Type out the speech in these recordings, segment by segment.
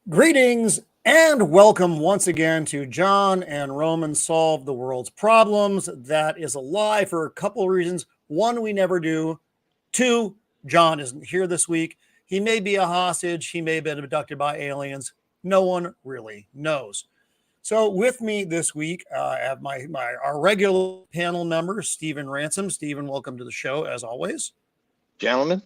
Greetings and welcome once again to John and Roman Solve the World's Problems. That is a lie for a couple of reasons. One, we never do. Two, John isn't here this week. He may be a hostage. He may have been abducted by aliens. No one really knows. So with me this week, I have our regular panel member, Stephen Ransom. Stephen, welcome to the show as always. Gentlemen.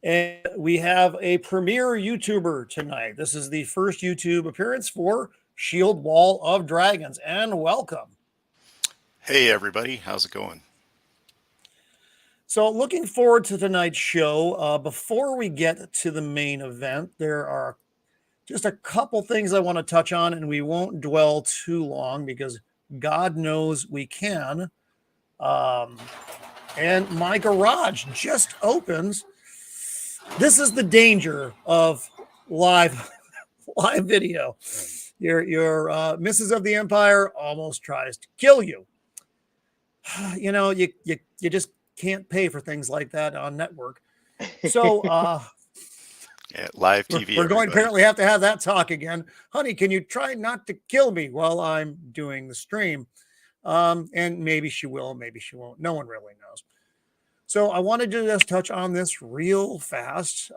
And we have a premier YouTuber tonight. This is the first YouTube appearance for Shield Wall of Dragons. And welcome. Hey, everybody. How's it going? So looking forward to tonight's show. Before we get to the main event, there are just a couple things I want to touch on, and we won't dwell too long because God knows we can. And my garage just opens. This is the danger of live video. Your Missus of the Empire almost tries to kill you. You know, you just can't pay for things like that on network. So yeah, live TV. We're going to apparently have to have that talk again. Honey, can you try not to kill me while I'm doing the stream? And maybe she will, maybe she won't. No one really knows. So I wanted to just touch on this real fast.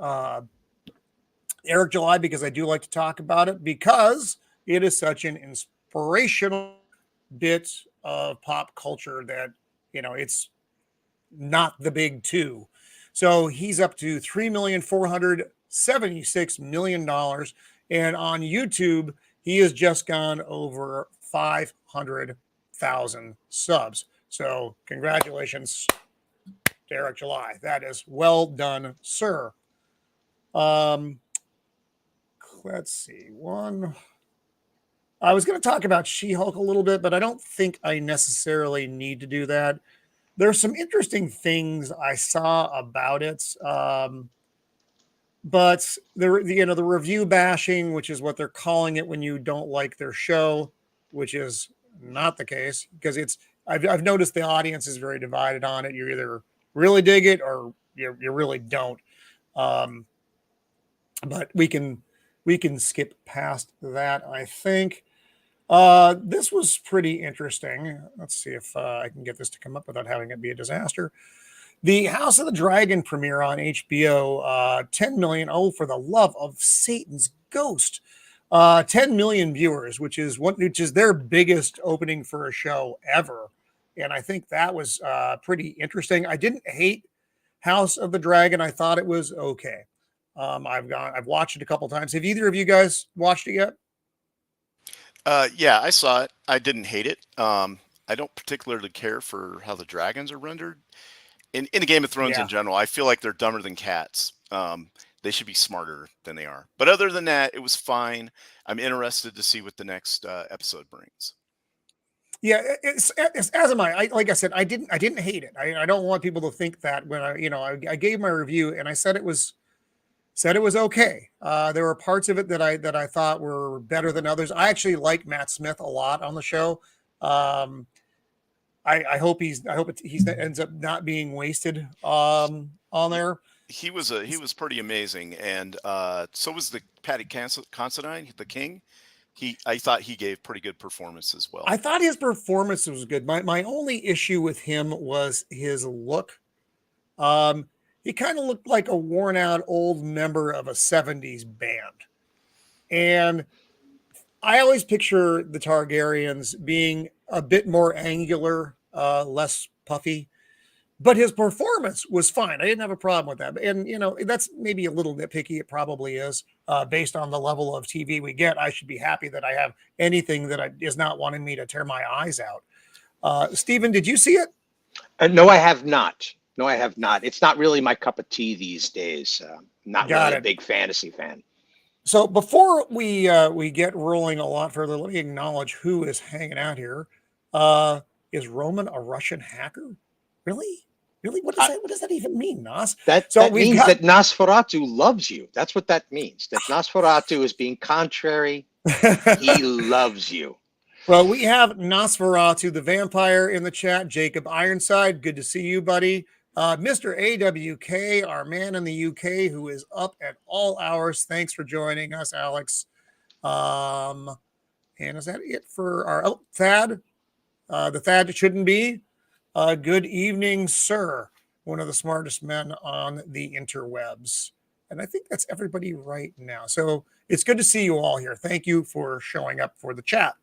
Eric July, because I do like to talk about it because it is such an inspirational bit of pop culture that, you know, it's not the big two. So he's up to $3,476,000,000. And on YouTube, he has just gone over 500,000 subs. So congratulations, Eric July. That is well done, sir. Let's see. I was going to talk about She-Hulk a little bit, but I don't think I necessarily need to do that. There's some interesting things I saw about it. But the review bashing, which is what they're calling it when you don't like their show, which is not the case because I've noticed the audience is very divided on it. You either really dig it or you really don't. But we can skip past that, I think. This was pretty interesting. Let's see if I can get this to come up without having it be a disaster. The House of the Dragon premiere on HBO, 10 million. Oh, for the love of Satan's ghost. 10 million viewers, which is their biggest opening for a show ever. And I think that was pretty interesting. I didn't hate House of the Dragon. I thought it was okay. I've watched it a couple times. Have either of you guys watched it yet? Yeah, I saw it. I didn't hate it. I don't particularly care for how the dragons are rendered. In the Game of Thrones in general, I feel like they're dumber than cats. They should be smarter than they are. But other than that, it was fine. I'm interested to see what the next episode brings. Yeah, it's as am I. Like I said, I didn't hate it. I don't want people to think that when I gave my review and I said it was okay. There were parts of it that I thought were better than others. I actually like Matt Smith a lot on the show. I hope he ends up not being wasted on there. He was pretty amazing, and so was the Patty Considine, the King. I thought he gave pretty good performance as well. I thought his performance was good. My only issue with him was his look. He kind of looked like a worn out old member of a 70s band. And I always picture the Targaryens being a bit more angular, less puffy. But his performance was fine. I didn't have a problem with that. And, that's maybe a little nitpicky. It probably is. Based on the level of TV we get, I should be happy that I have anything that is not wanting me to tear my eyes out. Stephen, did you see it? No, I have not. No, I have not. It's not really my cup of tea these days. Not really a big fantasy fan. So before we get rolling a lot further, let me acknowledge who is hanging out here. Is Roman a Russian hacker? Really? What does that even mean, Nas? That means that Nosferatu loves you. That's what that means. That Nosferatu is being contrary. He loves you. Well, we have Nosferatu, the vampire, in the chat. Jacob Ironside, good to see you, buddy. Mr. AWK, our man in the UK, who is up at all hours. Thanks for joining us, Alex. And is that it for our Thad? The Thad that shouldn't be. Good evening, sir. One of the smartest men on the interwebs. And I think that's everybody right now. So it's good to see you all here. Thank you for showing up for the chat.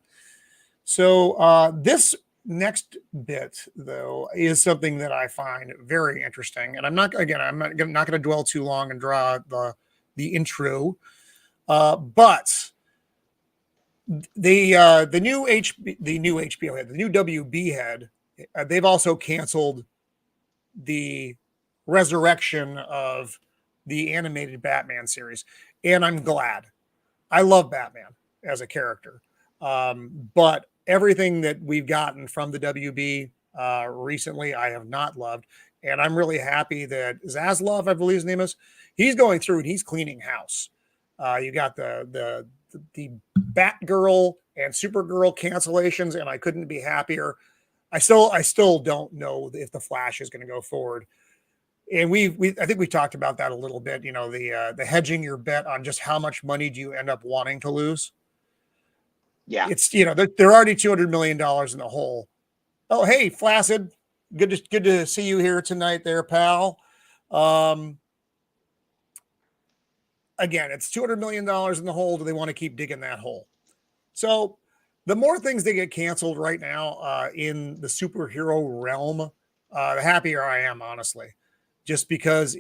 So this next bit, though, is something that I find very interesting. And I'm not going to dwell too long and draw the intro. But the new HBO head, the new WB head, they've also canceled the resurrection of the animated Batman series, and I'm glad. I love Batman as a character, but everything that we've gotten from the WB recently, I have not loved, and I'm really happy that Zaslav, I believe his name is, he's going through and he's cleaning house. You got the Batgirl and Supergirl cancellations, and I couldn't be happier. I still don't know if the Flash is going to go forward. And I think we talked about that a little bit, you know, the hedging your bet on just how much money do you end up wanting to lose. Yeah. It's, you know, they're already $200 million in the hole. Oh, hey, Flaccid. Good to see you here tonight there, pal. Again, it's $200 million in the hole. Do they want to keep digging that hole? So the more things that get canceled right now in the superhero realm, the happier I am, honestly. Just because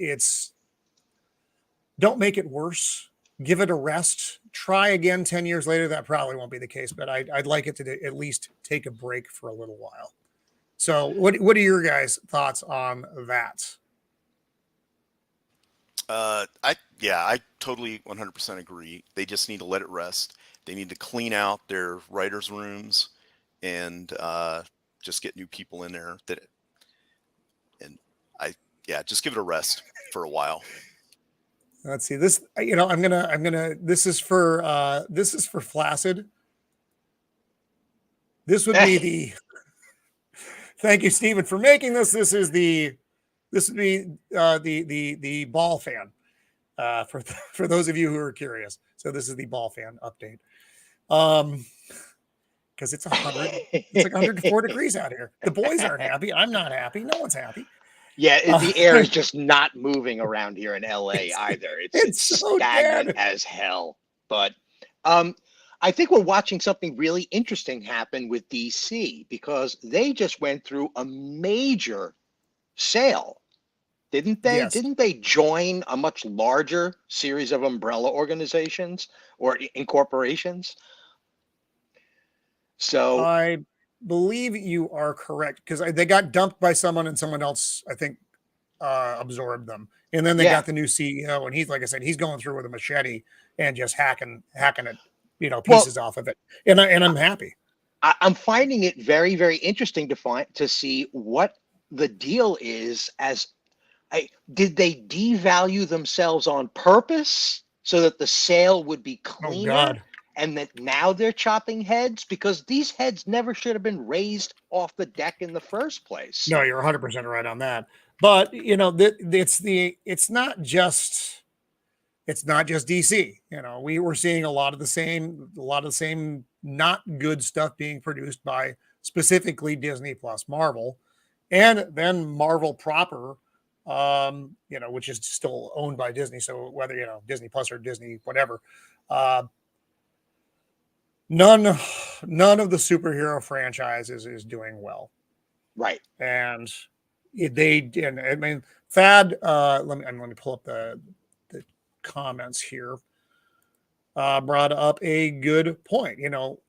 don't make it worse. Give it a rest. Try again 10 years later. That probably won't be the case, but I'd like it to at least take a break for a little while. So what are your guys' thoughts on that? I totally 100% agree. They just need to let it rest. They need to clean out their writers' rooms and just get new people in there. Just give it a rest for a while. Let's see this. You know, I'm gonna. This is for Flaccid. This would be the. Thank you, Stephen, for making this. This would be the ball fan. For those of you who are curious. So this is the ball fan update. Because it's 104 degrees out here. The boys aren't happy. I'm not happy. No one's happy. Yeah, the air is just not moving around here in LA either. It's so stagnant dead as hell. But I think we're watching something really interesting happen with DC because they just went through a major sale, didn't they? Yes. Didn't they join a much larger series of umbrella organizations or incorporations? So I believe you are correct because they got dumped by someone and someone else, I think, absorbed them. And then they got the new CEO, and he's, like I said, he's going through with a machete and just hacking it, you know, pieces off of it. And I'm happy. I'm finding it very, very interesting to see what the deal is. Did they devalue themselves on purpose so that the sale would be cleaner? Oh, God. And that now they're chopping heads because these heads never should have been raised off the deck in the first place. No, you're 100% right on that. But you know, it's not just DC. You know, we're seeing a lot of the same not good stuff being produced by specifically Disney plus Marvel, and then Marvel proper, you know, which is still owned by Disney. So whether, you know, Disney plus or Disney whatever, none of the superhero franchises is doing well. Right. And they did. I mean, Thad, let me pull up the comments here. Brought up a good point. You know,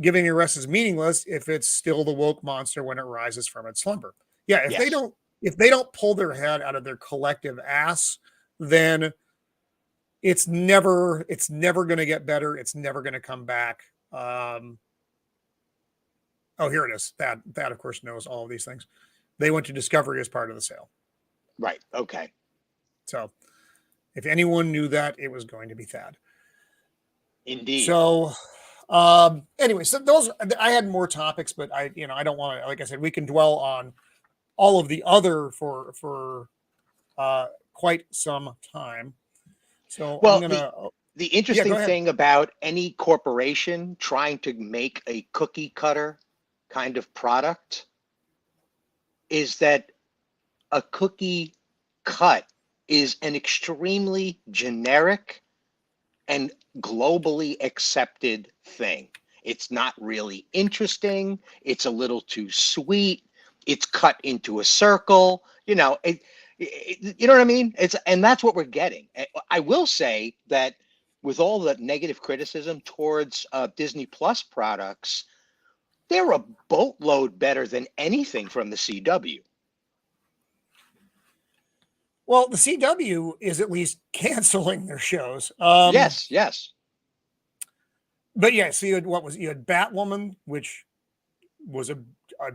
giving a rest is meaningless if it's still the woke monster when it rises from its slumber. Yeah, if they don't pull their head out of their collective ass, then it's never going to get better. It's never going to come back. Oh, here it is. That of course knows all of these things. They went to Discovery as part of the sale. Right. Okay. So if anyone knew that, it was going to be Thad. Indeed. So anyway, so those, I had more topics, but I don't want to, like I said, we can dwell on all of the other for quite some time. So I'm Well, gonna. the Yeah, go interesting ahead. thing about any corporation trying to make a cookie cutter kind of product is that a cookie cut is an extremely generic and globally accepted thing. It's not really interesting. It's a little too sweet. It's cut into a circle. You know what I mean? And that's what we're getting. I will say that with all the negative criticism towards Disney Plus products, they're a boatload better than anything from the CW. Well, the CW is at least canceling their shows. Yes, yes. But yeah, so you had Batwoman, which was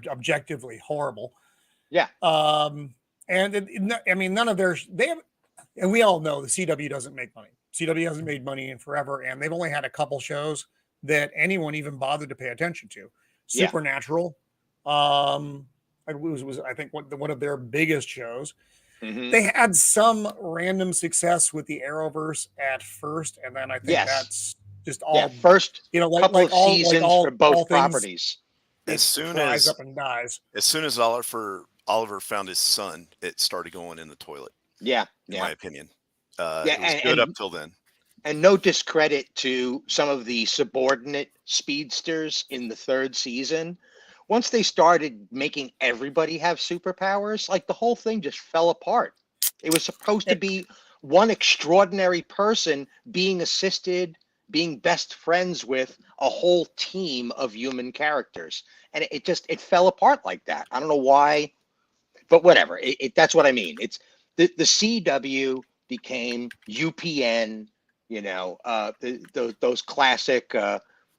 objectively horrible. Yeah. I mean, none of they have, and we all know the CW doesn't make money. CW hasn't made money in forever, and they've only had a couple shows that anyone even bothered to pay attention to. Yeah. Supernatural, it was I think one of their biggest shows. Mm-hmm. They had some random success with the Arrowverse at first, and then I think that's just all first couple like of seasons for both all properties. As soon dries as up and dies. As soon as Oliver found his son, it started going in the toilet. Yeah, in my opinion. Yeah, it was good up till then. And no discredit to some of the subordinate speedsters in the third season. Once they started making everybody have superpowers, like the whole thing just fell apart. It was supposed to be one extraordinary person being assisted, being best friends with a whole team of human characters. And it fell apart like that. I don't know why, but whatever. That's what I mean. It's the CW became UPN, those classic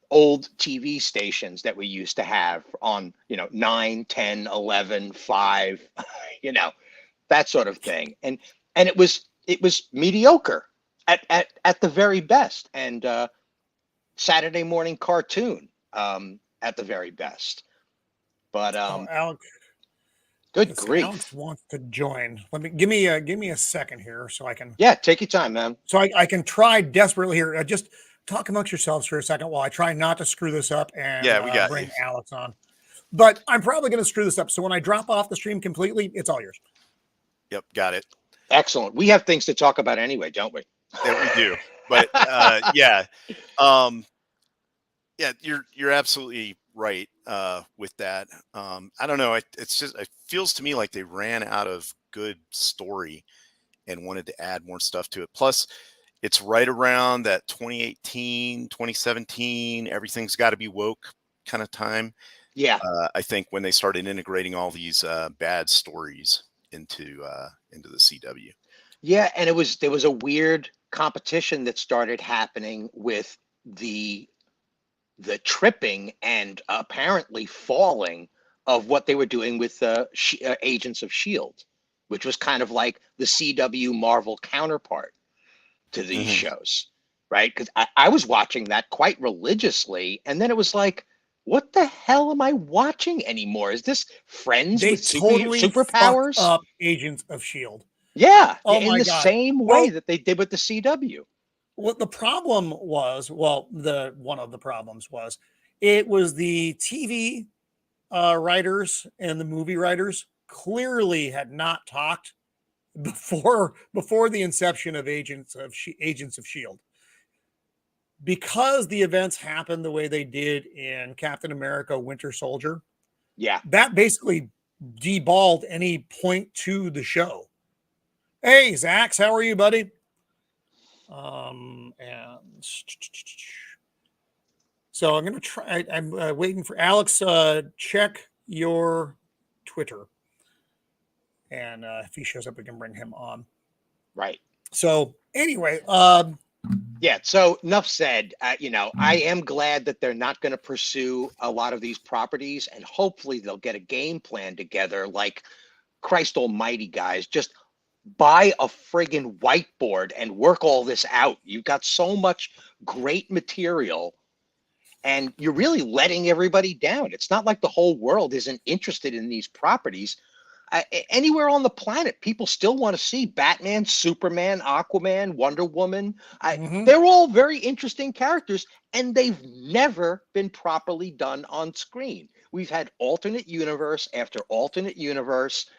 old TV stations that we used to have on, 9, 10, 11, 5, that sort of thing. And it was mediocre at the very best. And Saturday morning cartoon at the very best. But Alex, good grief. Alex wants to join. Give me a second here so I can. Yeah, take your time, man. So I can try desperately here. Just talk amongst yourselves for a second while I try not to screw this up and bring Alex on. But I'm probably going to screw this up. So when I drop off the stream completely, it's all yours. Yep, got it. Excellent. We have things to talk about anyway, don't we? Yeah, we do. But yeah, you're absolutely right with that. I don't know. It feels to me like they ran out of good story and wanted to add more stuff to it. Plus, it's right around that 2018, 2017, everything's got to be woke kind of time. Yeah. I think when they started integrating all these bad stories into the CW. Yeah, and there was a weird competition that started happening with the tripping and apparently falling of what they were doing with Agents of S.H.I.E.L.D., which was kind of like the CW Marvel counterpart to these shows, right? Because I was watching that quite religiously, and then it was like, what the hell am I watching anymore? Is this Friends with superpowers? Up Agents of S.H.I.E.L.D. Yeah, oh in my the God. same way that they did with the CW. What the problem was, one of the problems was, it was the TV writers and the movie writers clearly had not talked before the inception of Agents of S.H.I.E.L.D. Because the events happened the way they did in Captain America: Winter Soldier. Yeah, that basically deballed any point to the show. Hey, Zax, how are you, buddy? And so I'm going to try. I'm waiting for Alex. Check your Twitter. And if he shows up, we can bring him on. Right. So anyway, yeah. So enough said. I am glad that they're not going to pursue a lot of these properties, and hopefully they'll get a game plan together. Like, Christ Almighty, guys, just buy a friggin' whiteboard and work all this out. You've got so much great material, and you're really letting everybody down. It's not like the whole world isn't interested in these properties. Anywhere on the planet, people still want to see Batman, Superman, Aquaman, Wonder Woman. They're all very interesting characters, and they've never been properly done on screen. We've had alternate universe after alternate universe,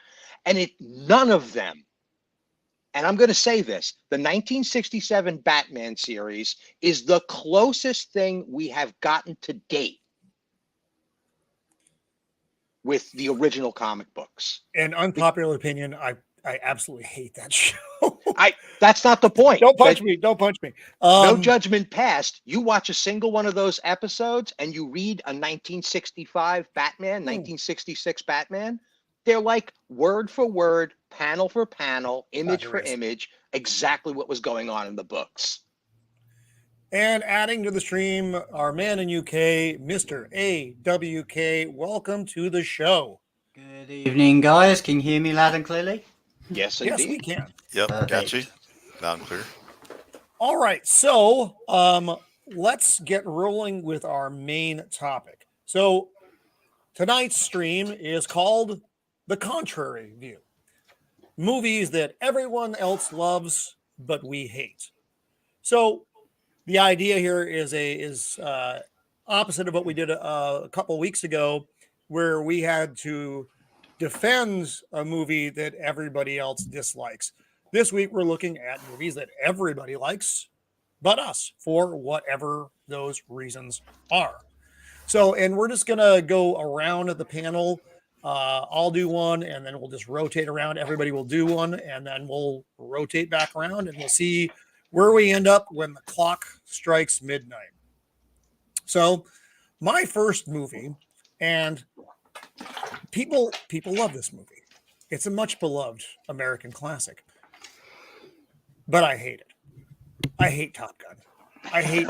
and none of them. And I'm going to say this, the 1967 Batman series is the closest thing we have gotten to date with the original comic books. An unpopular opinion, I absolutely hate that show. That's not the point. Don't punch me. Don't punch me. No judgment passed. You watch a single one of those episodes and you read a 1965 Batman, 1966 Batman. They're like word for word, panel for panel, image for image, exactly what was going on in the books. And adding to the stream, our man in UK, Mr. AWK. Welcome to the show. Good evening, guys. Can you hear me loud and clearly? Yes, indeed. Yes, we can. Yep, got you. Loud and clear. All right, so let's get rolling with our main topic. So tonight's stream is called The Contrary View. Movies that everyone else loves, but we hate. So the idea here is opposite of what we did a couple weeks ago, where we had to defend a movie that everybody else dislikes. This week, we're looking at movies that everybody likes, but us, for whatever those reasons are. So, and we're just going to go around the panel. I'll do one, and then we'll just rotate around. Everybody will do one, and then we'll rotate back around, and we'll see where we end up when the clock strikes midnight. So, my first movie, and people love this movie. It's a much beloved American classic, but I hate it. I hate Top Gun. I hate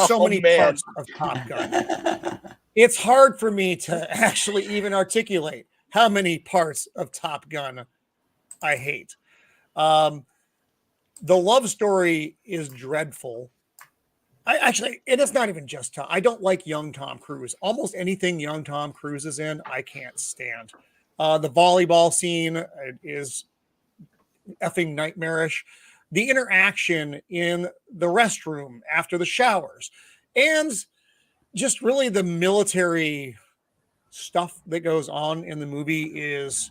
so many parts of Top Gun. It's hard for me to actually even articulate how many parts of Top Gun I hate. The love story is dreadful. It is not even just Tom. I don't like young Tom Cruise. Almost anything young Tom Cruise is in, I can't stand. The volleyball scene is effing nightmarish. The interaction in the restroom after the showers, and just really the military stuff that goes on in the movie is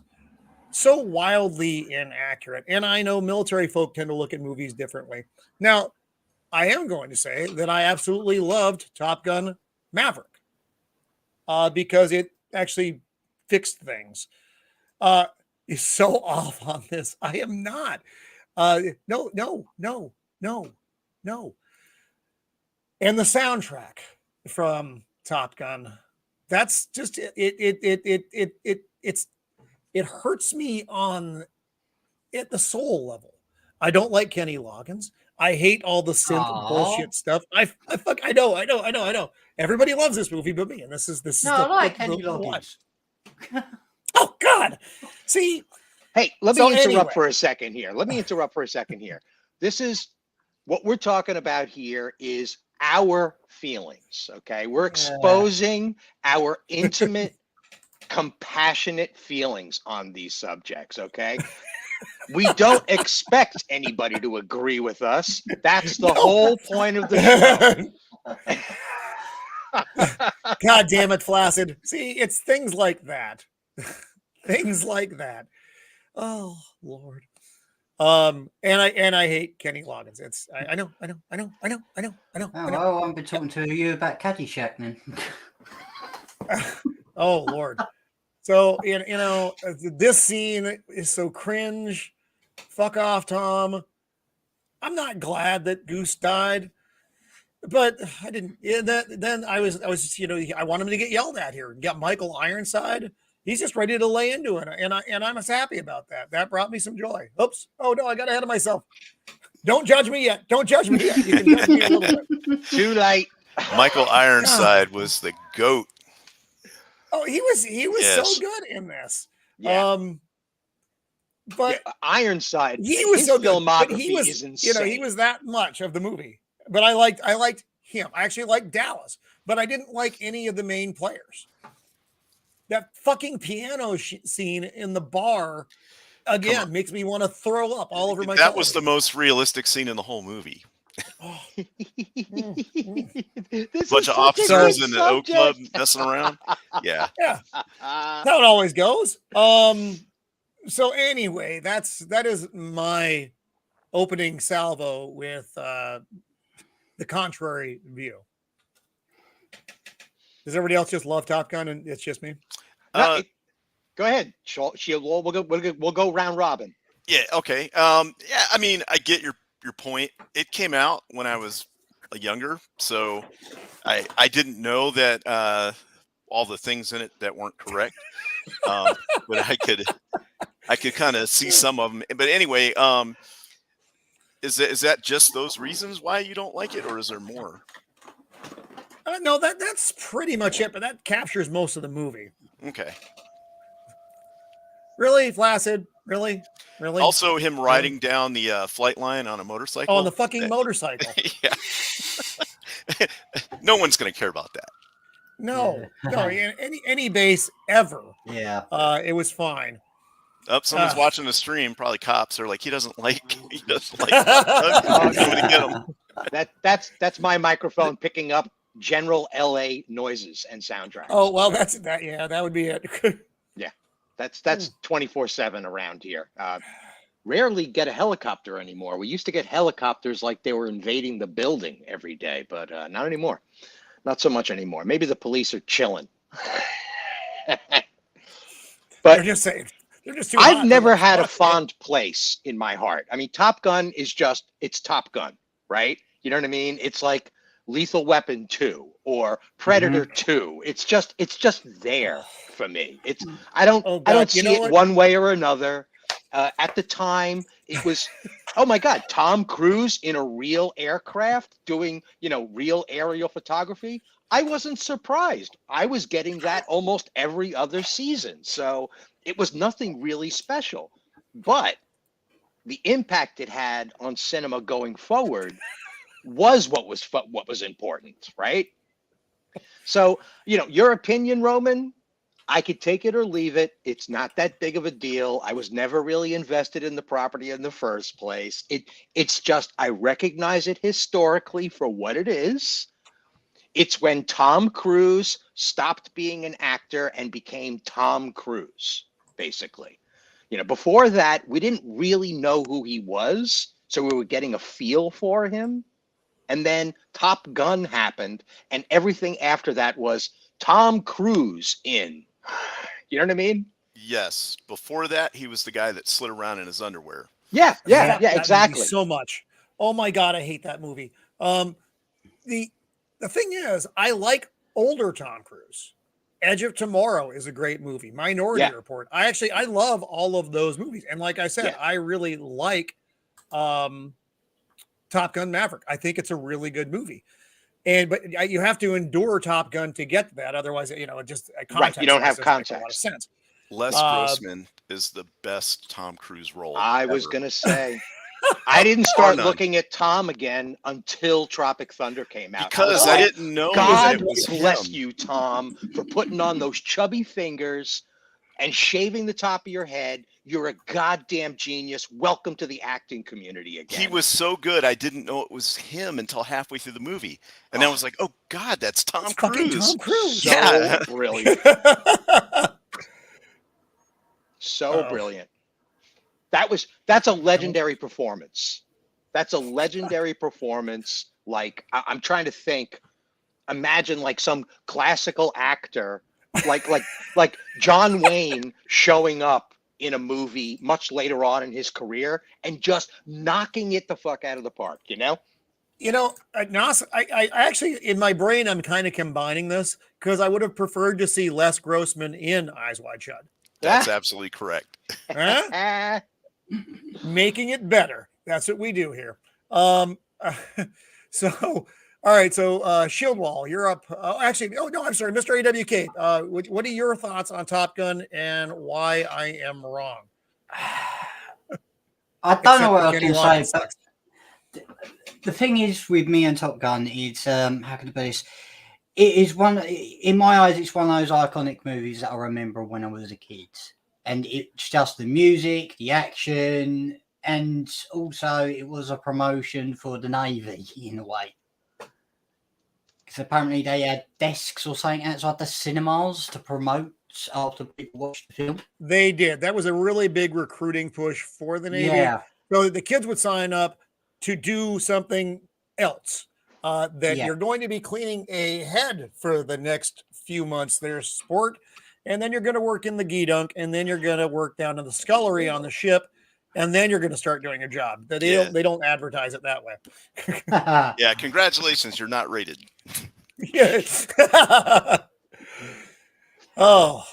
so wildly inaccurate. And I know military folk tend to look at movies differently. Now, I am going to say that I absolutely loved Top Gun Maverick because it actually fixed things. Is so off on this. I am not. No. And the soundtrack from Top Gun, that's just it hurts me on at the soul level. I don't like Kenny Loggins. I hate all the synth bullshit stuff. I know. Everybody loves this movie but me, and this is I like Kenny Loggins. Oh God. See, hey, let me interrupt for a second here. This is what we're talking about here is our feelings. Okay. We're exposing our intimate, compassionate feelings on these subjects. Okay. We don't expect anybody to agree with us. That's the whole point of the show. God damn it, Flaccid. See, it's things like that. Things like that. Oh Lord. And I hate Kenny Loggins. It's I know. Well, I've been talking to you about Caddyshack then. Oh Lord. So you know this scene is so cringe. Fuck off, Tom. I'm not glad that Goose died, but I didn't. Yeah, then I was I want him to get yelled at here. Got Michael Ironside. He's just ready to lay into it, and I'm as happy about that. That brought me some joy. Oops! Oh no, I got ahead of myself. Don't judge me yet. You can judge me a little bit. Too late. Michael Ironside was the GOAT. Oh, he was so good in this. Yeah. But Ironside, he was so good. But he was is insane. He was that much of the movie. But I liked him. I actually liked Dallas, but I didn't like any of the main players. that fucking piano scene in the bar again makes me want to throw up all over my. That was the most realistic scene in the whole movie. This Bunch is of such a officers good in the Oak Club subject. messing around. Yeah. That's how it always goes. So anyway, that is my opening salvo with the contrary view. Does everybody else just love Top Gun and it's just me? No, go ahead. We'll go round robin. Yeah. Okay. Yeah. I mean, I get your point. It came out when I was younger, so I didn't know that all the things in it that weren't correct, but I could kind of see some of them. But anyway, is that just those reasons why you don't like it, or is there more? No, that's pretty much it. But that captures most of the movie. Okay. Really, Flaccid? Really? Also, him riding down the flight line on a motorcycle. Oh, on the fucking motorcycle. Yeah. No one's going to care about that. No, any base ever. Yeah. It was fine. Someone's watching the stream. Probably cops are like, he doesn't like. I'm going to get him. That's my microphone picking up general LA noises and soundtracks. Oh well, that's that. Yeah, that would be it. Yeah, that's 24/7 around here. Rarely get a helicopter anymore. We used to get helicopters like they were invading the building every day, but not anymore. Not so much anymore. Maybe the police are chilling. But they're just saying. They're just too I've hot. never had a fond place in my heart. I mean, Top Gun is it's Top Gun, right? You know what I mean? It's like Lethal Weapon 2 or Predator 2. It's just there for me. I don't see it one way or another. At the time, it was, oh my God, Tom Cruise in a real aircraft doing, real aerial photography. I wasn't surprised. I was getting that almost every other season. So it was nothing really special. But the impact it had on cinema going forward was what was important, right? So, your opinion, Roman, I could take it or leave it. It's not that big of a deal. I was never really invested in the property in the first place. It's just I recognize it historically for what it is. It's when Tom Cruise stopped being an actor and became Tom Cruise, basically. Before that, we didn't really know who he was, so we were getting a feel for him. And then Top Gun happened, and everything after that was Tom Cruise in. You know what I mean? Yes. Before that, he was the guy that slid around in his underwear. Yeah, exactly. So much. Oh my God, I hate that movie. The thing is, I like older Tom Cruise. Edge of Tomorrow is a great movie. Minority Report. I love all of those movies. And like I said, I really like Top Gun Maverick. I think it's a really good movie. But you have to endure Top Gun to get that. Otherwise, just context. Right, you don't have context. context. A lot of sense. Les Grossman is the best Tom Cruise role. I was going to say. I didn't start looking at Tom again until Tropic Thunder came out. Because I didn't know. God bless you, Tom, for putting on those chubby fingers and shaving the top of your head. You're a goddamn genius. Welcome to the acting community again. He was so good. I didn't know it was him until halfway through the movie. And I was like, oh, God, that's Tom Cruise. Tom Cruise. So brilliant. So brilliant. That's a legendary performance. That's a legendary performance. Like, I'm trying to think, imagine like some classical actor, like John Wayne showing up in a movie much later on in his career and just knocking it the fuck out of the park, Nas, I actually, in my brain, I'm kind of combining this because I would have preferred to see Les Grossman in Eyes Wide Shut. That's absolutely correct. Huh? Making it better. That's what we do here. So, all right. So, Shield Wall, you're up. I'm sorry, Mr. AWK. What are your thoughts on Top Gun and why I am wrong? I don't know what I can say, but the thing is with me and Top Gun is, how can I put this? It is in my eyes, it's one of those iconic movies that I remember when I was a kid. And it's just the music, the action, and also it was a promotion for the Navy in a way. Because apparently they had desks or something outside the cinemas to promote after people watched the film. They did. That was a really big recruiting push for the Navy. Yeah. So the kids would sign up to do something else. That Yeah. you're going to be cleaning a head for the next few months. There's sport, and then you're going to work in the gee-dunk, and then you're going to work down in the scullery on the ship, and then you're going to start doing a job. They don't advertise it that way. Yeah, congratulations, you're not rated. Yeah. Oh,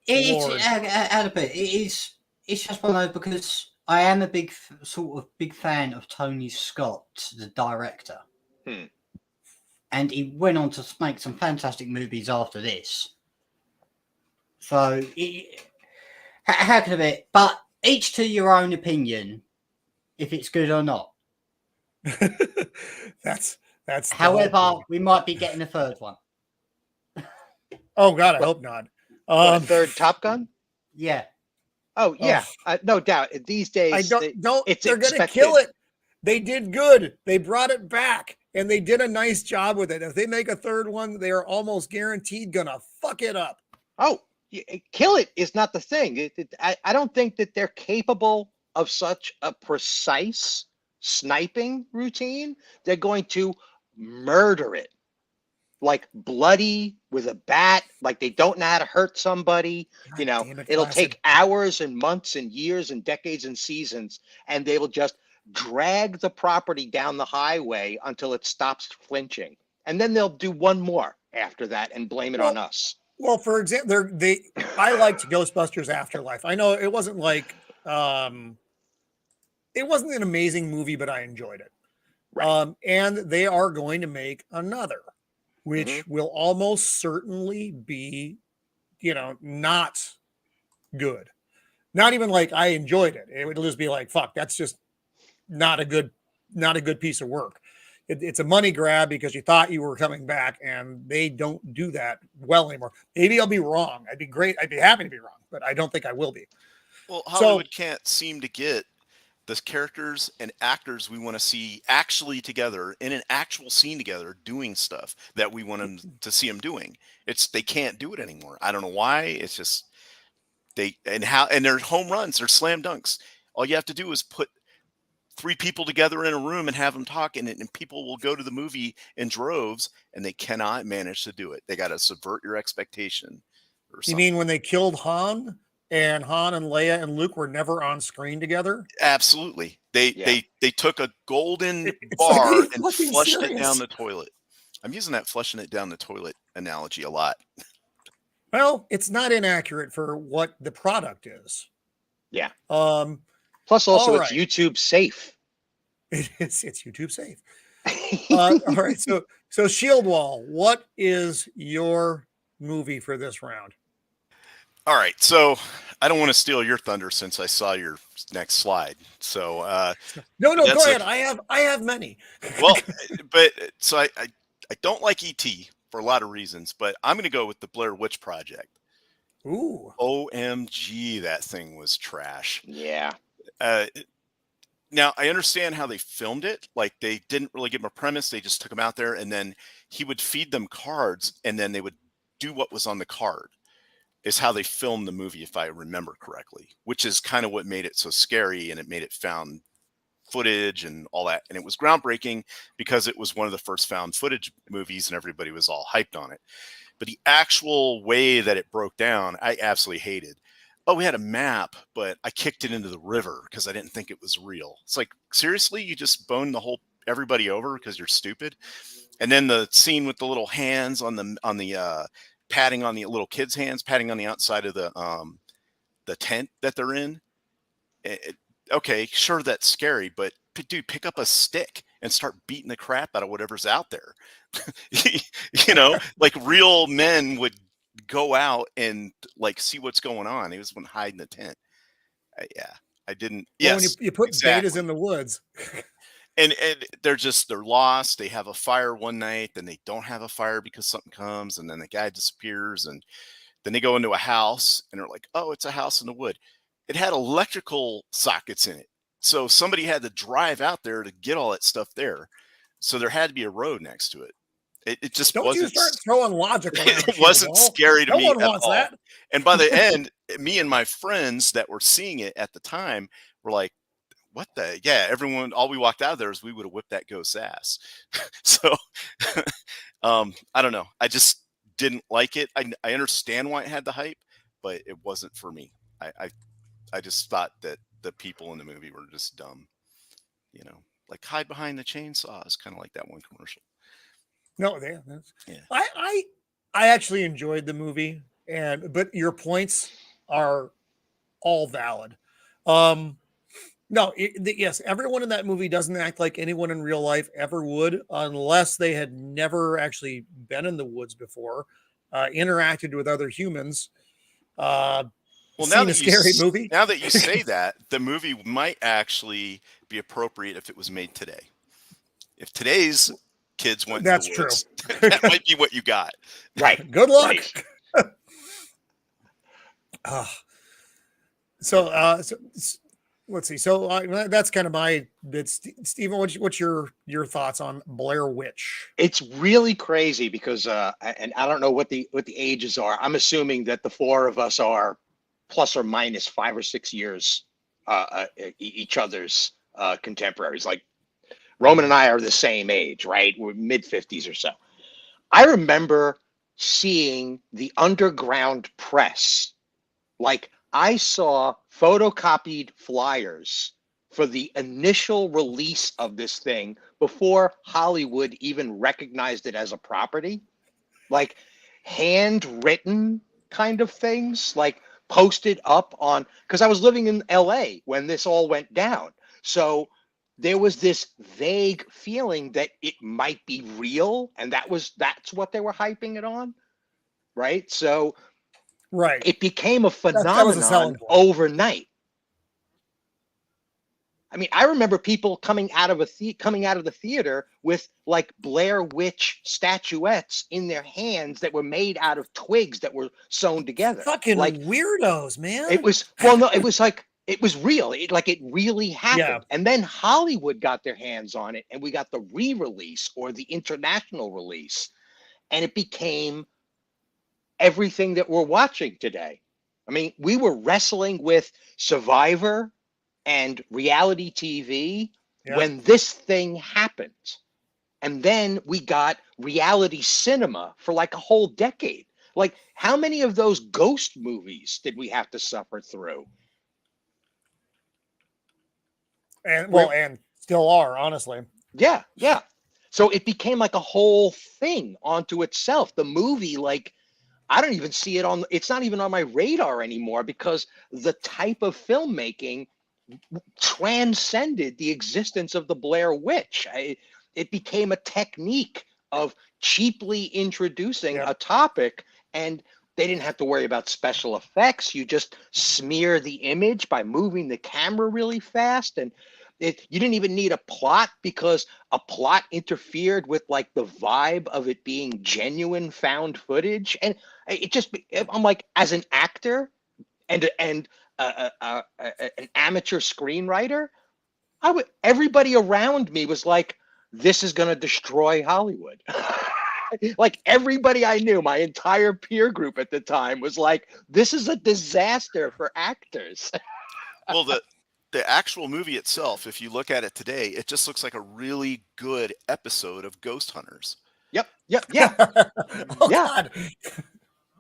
it's just one of those, because I am a big fan of Tony Scott, the director. And he went on to make some fantastic movies after this. So, how can it be? But each to your own opinion, if it's good or not. That's. However, we might be getting a third one. Oh God, I hope not. A third Top Gun? Yeah. Oh yeah, no doubt. These days, they're going to kill it. They did good. They brought it back, and they did a nice job with it. If they make a third one, they are almost guaranteed gonna fuck it up. Oh, kill it is not the thing. I don't think that they're capable of such a precise sniping routine. They're going to murder it, like bloody with a bat, like they don't know how to hurt somebody. God, it'll take hours and months and years and decades and seasons, and they will just drag the property down the highway until it stops flinching. And then they'll do one more after that and blame it on us. Well, for example, I liked Ghostbusters Afterlife. I know it wasn't like it wasn't an amazing movie, but I enjoyed it. Right. And they are going to make another, which will almost certainly be, not good. Not even like I enjoyed it. It would just be like, fuck, that's just not a good piece of work. It's a money grab because you thought you were coming back, and they don't do that well anymore. Maybe I'll be wrong. I'd be happy to be wrong, but I don't think I will be. Well, Hollywood can't seem to get the characters and actors we want to see actually together in an actual scene together doing stuff that we want them to see them doing. They can't do it anymore. I don't know why. It's just and they're home runs, they're slam dunks. All you have to do is put 3 people together in a room and have them talk, and people will go to the movie in droves, and they cannot manage to do it. They got to subvert your expectation. Or something. You mean when they killed Han and Leia and Luke were never on screen together? Absolutely. They took a golden bar and flushed it down the toilet. I'm using that flushing it down the toilet analogy a lot. Well, it's not inaccurate for what the product is. Yeah. Plus, also, it's YouTube safe. It's YouTube safe. All right. So Shield Wall, what is your movie for this round? All right. So I don't want to steal your thunder since I saw your next slide. So no, go ahead. I have many. Well, but so I don't like E.T. for a lot of reasons, but I'm going to go with the Blair Witch Project. Ooh. OMG, that thing was trash. Yeah. Now I understand how they filmed it. Like, they didn't really give him a premise. They just took him out there, and then he would feed them cards, and then they would do what was on the card. Is how they filmed the movie, if I remember correctly, which is kind of what made it so scary, and it made it found footage and all that. And it was groundbreaking because it was one of the first found footage movies, and everybody was all hyped on it. But the actual way that it broke down, I absolutely hated. Oh, we had a map, but I kicked it into the river because I didn't think it was real. It's like, seriously, you just boned everybody over because you're stupid. And then the scene with the little hands on the patting on the little kids' hands, patting on the outside of the tent that they're in. Okay, sure, that's scary, but dude, pick up a stick and start beating the crap out of whatever's out there. Like real men would go out and like see what's going on. He was one hiding the tent. I didn't. Well, when you put betas in the woods. and they're lost. They have a fire one night, then they don't have a fire because something comes, and then the guy disappears, and then they go into a house and they're like, oh, it's a house in the wood. It had electrical sockets in it. So somebody had to drive out there to get all that stuff there. So there had to be a road next to it. It just Don't wasn't. You start throwing logic around. It wasn't scary to no me one at wants all. that. And by the end, me and my friends that were seeing it at the time were like, what the? Yeah, everyone, all we walked out of there is we would have whipped that ghost's ass. So I don't know. I just didn't like it. I understand why it had the hype, but it wasn't for me. I just thought that the people in the movie were just dumb. You know, like hide behind the chainsaws, kind of like that one commercial. No, yeah. I actually enjoyed the movie, but your points are all valid. No, yes, everyone in that movie doesn't act like anyone in real life ever would, unless they had never actually been in the woods before, interacted with other humans. Well, now that movie. Now that you say that, the movie might actually be appropriate if it was made today. If today's kids went That's to the woods, true. That might be what you got. Right. Good luck. Right. So let's see. So that's kind of my bit. Stephen, what's your thoughts on Blair Witch? It's really crazy because, and I don't know what the ages are. I'm assuming that the four of us are plus or minus 5 or 6 years each other's contemporaries. Like Roman and I are the same age, right? We're mid 50s or so. I remember seeing the underground press. Like I saw photocopied flyers for the initial release of this thing before Hollywood even recognized it as a property. Like handwritten kind of things, like posted up on, because I was living in LA when this all went down. So there was this vague feeling that it might be real, and that's what they were hyping it on, right? So right, it became a phenomenon overnight. I mean, I remember people coming out of the theater with like Blair Witch statuettes in their hands that were made out of twigs that were sewn together. Fucking like weirdos, man. It was it was like it was real. It really happened. Yeah. And then Hollywood got their hands on it, and we got the re-release or the international release, and it became everything that we're watching today. I mean, we were wrestling with Survivor and reality TV when this thing happened. And then we got reality cinema for like a whole decade. Like, how many of those ghost movies did we have to suffer through? And still are, honestly. Yeah. So it became like a whole thing onto itself. The movie, like, I don't even see it it's not even on my radar anymore because the type of filmmaking transcended the existence of the Blair Witch. It became a technique of cheaply introducing a topic, and they didn't have to worry about special effects. You just smear the image by moving the camera really fast, and you didn't even need a plot because a plot interfered with like the vibe of it being genuine found footage. And I'm like, as an actor and an amateur screenwriter, everybody around me was like, this is going to destroy Hollywood. Like everybody I knew, my entire peer group at the time was like, this is a disaster for actors. Well, the actual movie itself, if you look at it today, it just looks like a really good episode of Ghost Hunters. Yep. Oh, God.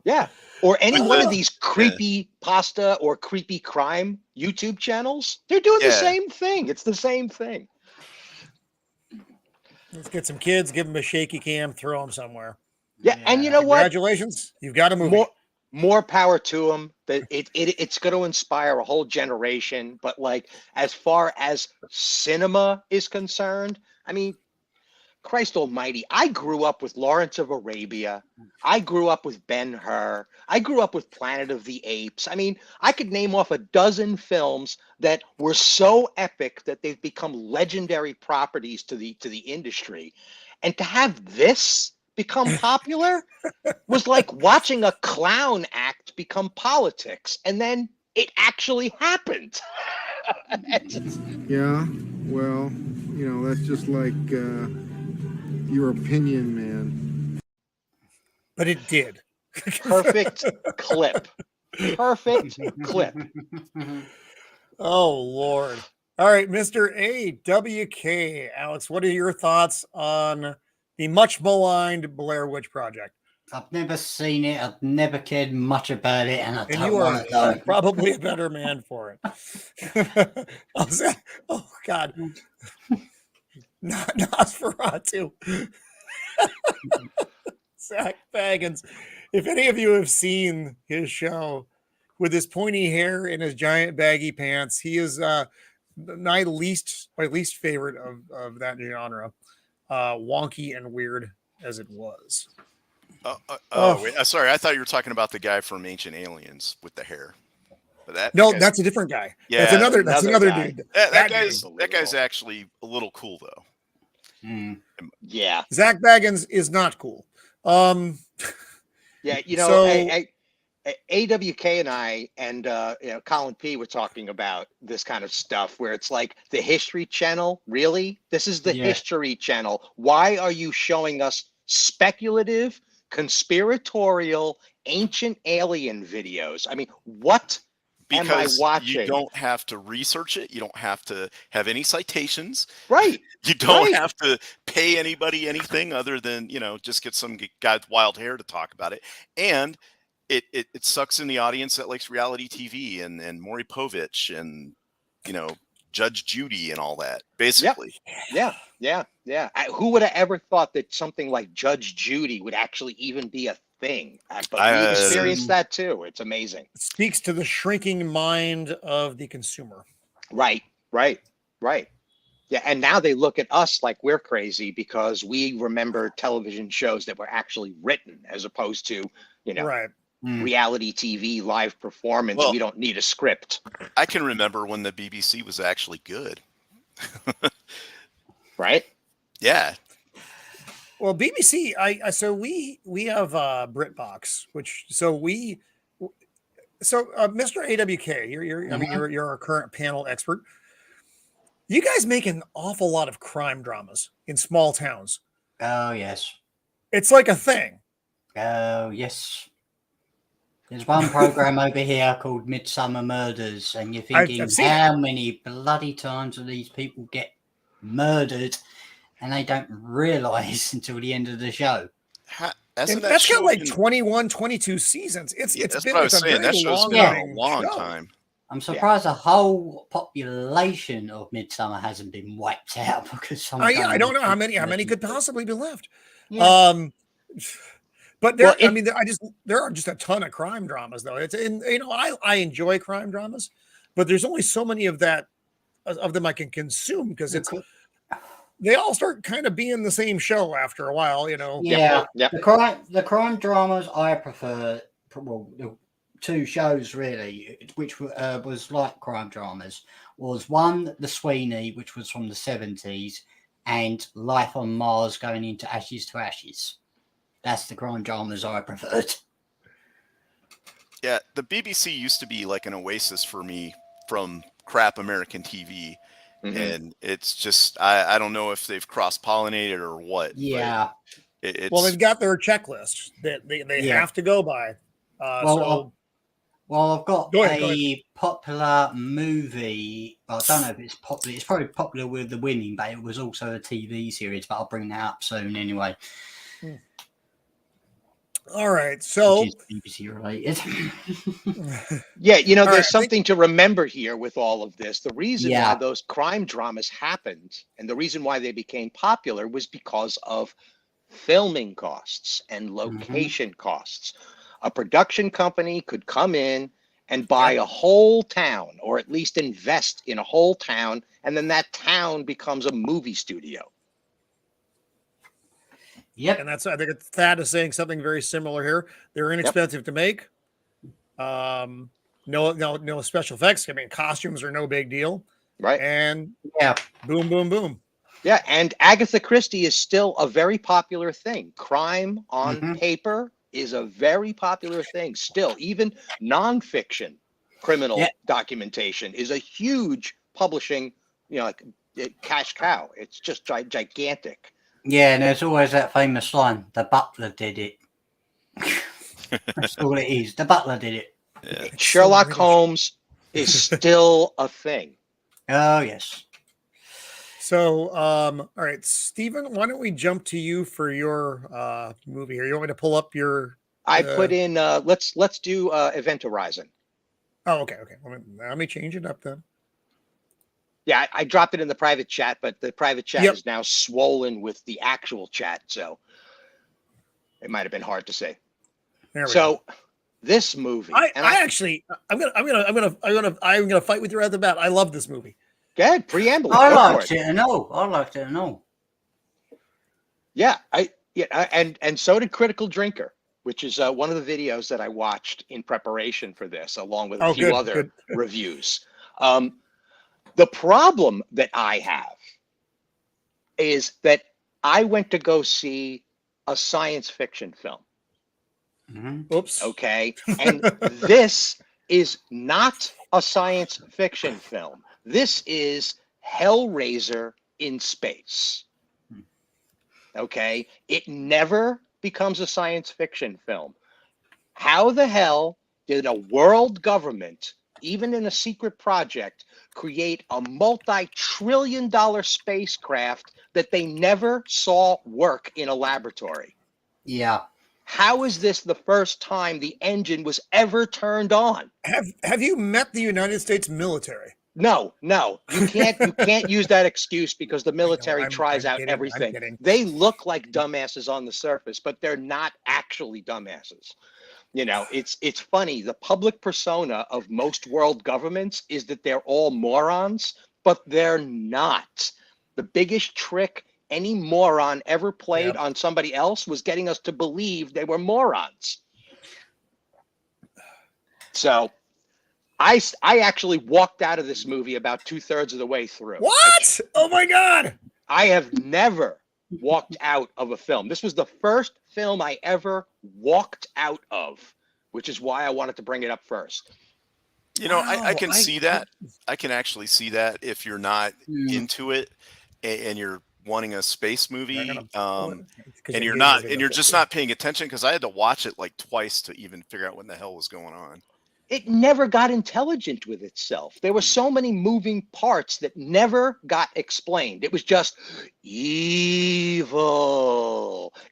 Yeah. Or any one of these creepy pasta or creepy crime YouTube channels. They're doing the same thing. It's the same thing. Let's get some kids, give them a shaky cam, throw them somewhere. Yeah. And you know what? Congratulations. You've got a movie. More power to them. That it's going to inspire a whole generation. But like, as far as cinema is concerned, I mean, Christ almighty, I grew up with Lawrence of Arabia. I grew up with Ben-Hur. I grew up with Planet of the Apes. I mean, I could name off a dozen films that were so epic that they've become legendary properties to the industry. And to have this become popular was like watching a clown act become politics. And then it actually happened. Yeah, well, that's just like your opinion, man. But it did. Perfect clip. Perfect clip. Oh, Lord. All right, Mr. AWK. Alex, what are your thoughts on the much maligned Blair Witch Project? I've never seen it. I've never cared much about it, and I And don't you want to know. are probably a better man for it. Oh, God. Not Nosferatu. Zach Baggins. If any of you have seen his show with his pointy hair and his giant baggy pants, he is my least favorite of that genre. Wonky and weird as it was. Wait, sorry. I thought you were talking about the guy from Ancient Aliens with the hair. But that's a different guy. Yeah, that's another guy. dude. That guy's actually a little cool though. Mm. Yeah. Zach Baggins is not cool. Yeah, AWK and I and Colin P were talking about this kind of stuff where it's like the History Channel. Really? This is the History Channel. Why are you showing us speculative, conspiratorial, ancient alien videos? I mean, what am I watching? You don't have to research it. You don't have to have any citations. Right. You don't have to pay anybody anything other than, just get some guy with wild hair to talk about it. And it sucks in the audience that likes reality TV and Maury Povich and, Judge Judy and all that, basically. Yep. Yeah. Who would have ever thought that something like Judge Judy would actually even be a thing? But we experienced that too. It's amazing. It speaks to the shrinking mind of the consumer. Right. Yeah, and now they look at us like we're crazy because we remember television shows that were actually written as opposed to, right. reality TV live performance. Well, we don't need a script. I can remember when the BBC was actually good. Right? Well, Yeah. BBC, so we have BritBox, Mr. AWK, you're our current panel expert. You guys make an awful lot of crime dramas in small towns. Oh, yes. It's like a thing. Oh, yes. There's one program over here called Midsummer Murders, and you're thinking, how many bloody times do these people get murdered, and they don't realize until the end of the show? That's got like 21, 22 seasons. It's been a very long time. I'm surprised the whole population of Midsummer hasn't been wiped out because I don't know how many could possibly be left. Yeah. But there are just a ton of crime dramas though. I enjoy crime dramas, but there's only so many of them I can consume because they all start kind of being the same show after a while, Yeah. The crime dramas I prefer. Well, the two shows really, which was like crime dramas, was one The Sweeney, which was from the 70s, and Life on Mars going into Ashes to Ashes. That's the crime dramas I preferred. Yeah, the BBC used to be like an oasis for me from crap American TV. Mm-hmm. And it's just, I don't know if they've cross-pollinated or what. Yeah. Well, they've got their checklist that they have to go by. I've got a popular movie. I don't know if it's popular. It's probably popular with The Winning, but it was also a TV series. But I'll bring that up soon anyway. All right, so which is BBC related. There's something to remember here with all of this. The reason why those crime dramas happened and the reason why they became popular was because of filming costs and location costs. A production company could come in and buy a whole town, or at least invest in a whole town, and then that town becomes a movie studio. Yep. And that's, I think Thad is saying something very similar here. They're inexpensive to make. No special effects. I mean, costumes are no big deal. Right. And Yeah. boom, boom, boom. Yeah, and Agatha Christie is still a very popular thing. Crime on paper is a very popular thing still. Even nonfiction criminal documentation is a huge publishing, like cash cow. It's just gigantic. Yeah, and there's always that famous line, the butler did it. That's all it is. The butler did it. Yeah. Sherlock Holmes is still a thing. Oh, yes. So, all right, Stephen, why don't we jump to you for your movie here? You want me to pull up your? I put in. Let's do Event Horizon. Oh, okay. Let me change it up then. Yeah, I dropped it in the private chat, but the private chat is now swollen with the actual chat, so it might have been hard to say. So, this movie, I'm gonna fight with you right at the bat. I love this movie. Go ahead, preamble. I liked it and all. Yeah, and so did Critical Drinker, which is one of the videos that I watched in preparation for this, along with a few other reviews. The problem that I have is that I went to go see a science fiction film. Oops. Okay, and this is not a science fiction film. This is Hellraiser in space. Okay, it never becomes a science fiction film. How the hell did a world government, even in a secret project, create a multi-trillion-dollar spacecraft that they never saw work in a laboratory? Yeah. How is this the first time the engine was ever turned on? Have you met the United States military? No, you can't use that excuse because the military tries out everything. They look like dumbasses on the surface, but they're not actually dumbasses. It's funny. The public persona of most world governments is that they're all morons, but they're not. The biggest trick any moron ever played on somebody else was getting us to believe they were morons. So I actually walked out of this movie about 2/3 of the way through. What? Oh my God. I have never walked out of a film. This was the first film I ever walked out of, which is why I wanted to bring it up first. I can see that. I can actually see that if you're not into it and you're wanting a space movie, and you're just not paying attention, because I had to watch it like twice to even figure out what the hell was going on. It never got intelligent with itself. There were so many moving parts that never got explained. It was just evil.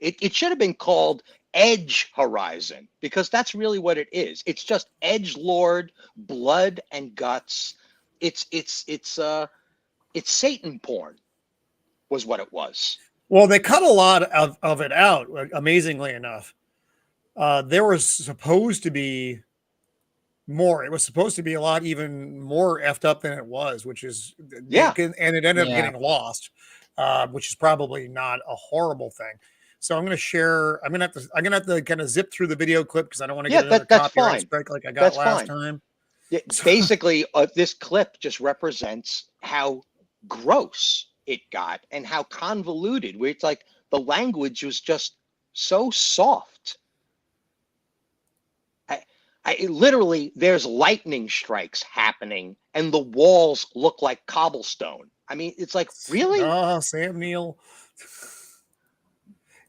It should have been called Edge Horizon, because that's really what it is. It's just edgelord, blood and guts. It's Satan porn, was what it was. Well, they cut a lot of it out, amazingly enough. There was supposed to be more. It was supposed to be a lot even more effed up than it was, which is and it ended up getting lost, which is probably not a horrible thing. So I'm going to share. I'm going to have to kind of zip through the video clip because I don't want to get another copyright strike like I got last time. Yeah, basically, this clip just represents how gross it got and how convoluted. Where it's like the language was just so soft. I literally, there's lightning strikes happening and the walls look like cobblestone. I mean, it's like, really? Oh, Sam Neill.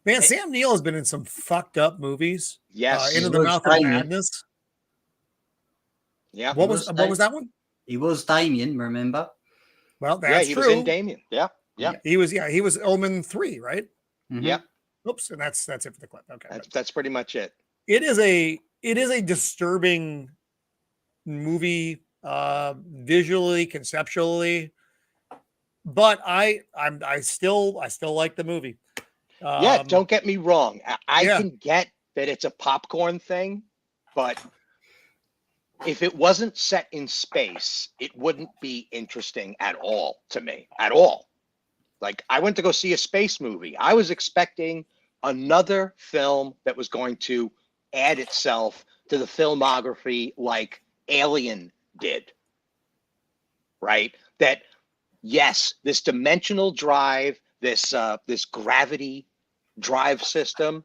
Man, Sam Neill has been in some fucked up movies. Yes. Into the Mouth of Madness. Yeah. What was that one? He was Damien, remember? Well, that's he true. was in Damien. Yeah. He was Omen 3, right? Mm-hmm. Yeah. Oops, and that's it for the clip. Okay. That's pretty much it. It is a disturbing movie, visually, conceptually, but I still like the movie. Don't get me wrong. I can get that it's a popcorn thing, but if it wasn't set in space, it wouldn't be interesting at all to me. At all. Like, I went to go see a space movie. I was expecting another film that was going to add itself to the filmography like Alien did, right? That, yes, this dimensional drive, this gravity drive system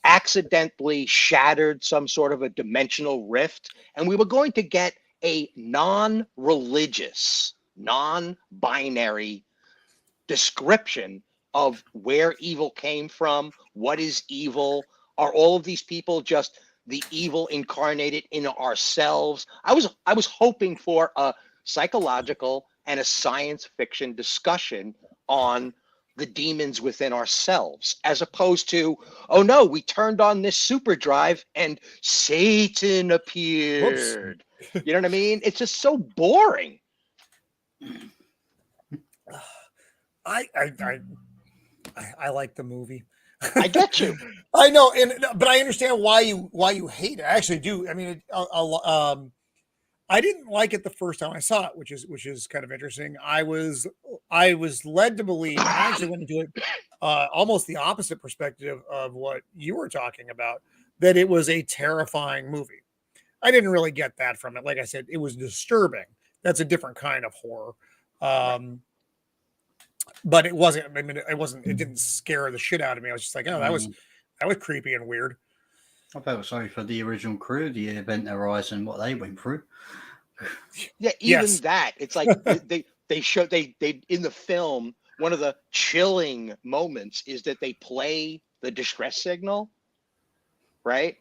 accidentally shattered some sort of a dimensional rift, and we were going to get a non-religious, non-binary description of where evil came from, what is evil, are all of these people just the evil incarnated in ourselves? I was hoping for a psychological and a science fiction discussion on the demons within ourselves, as opposed to, oh no, we turned on this super drive and Satan appeared. You know what I mean? It's just so boring. I like the movie. I get you. I know, but I understand why you hate it. I actually do. I mean, I didn't like it the first time I saw it, which is kind of interesting. I was led to believe, and I actually went into it almost the opposite perspective of what you were talking about, that it was a terrifying movie. I didn't really get that from it. Like I said, it was disturbing. That's a different kind of horror. But it wasn't. I mean, it didn't scare the shit out of me. I was just like, oh, that was creepy and weird. I felt sorry for the original crew, the Event Horizon, what they went through. Yeah, even that. It's like they show they in the film, one of the chilling moments is that they play the distress signal, right?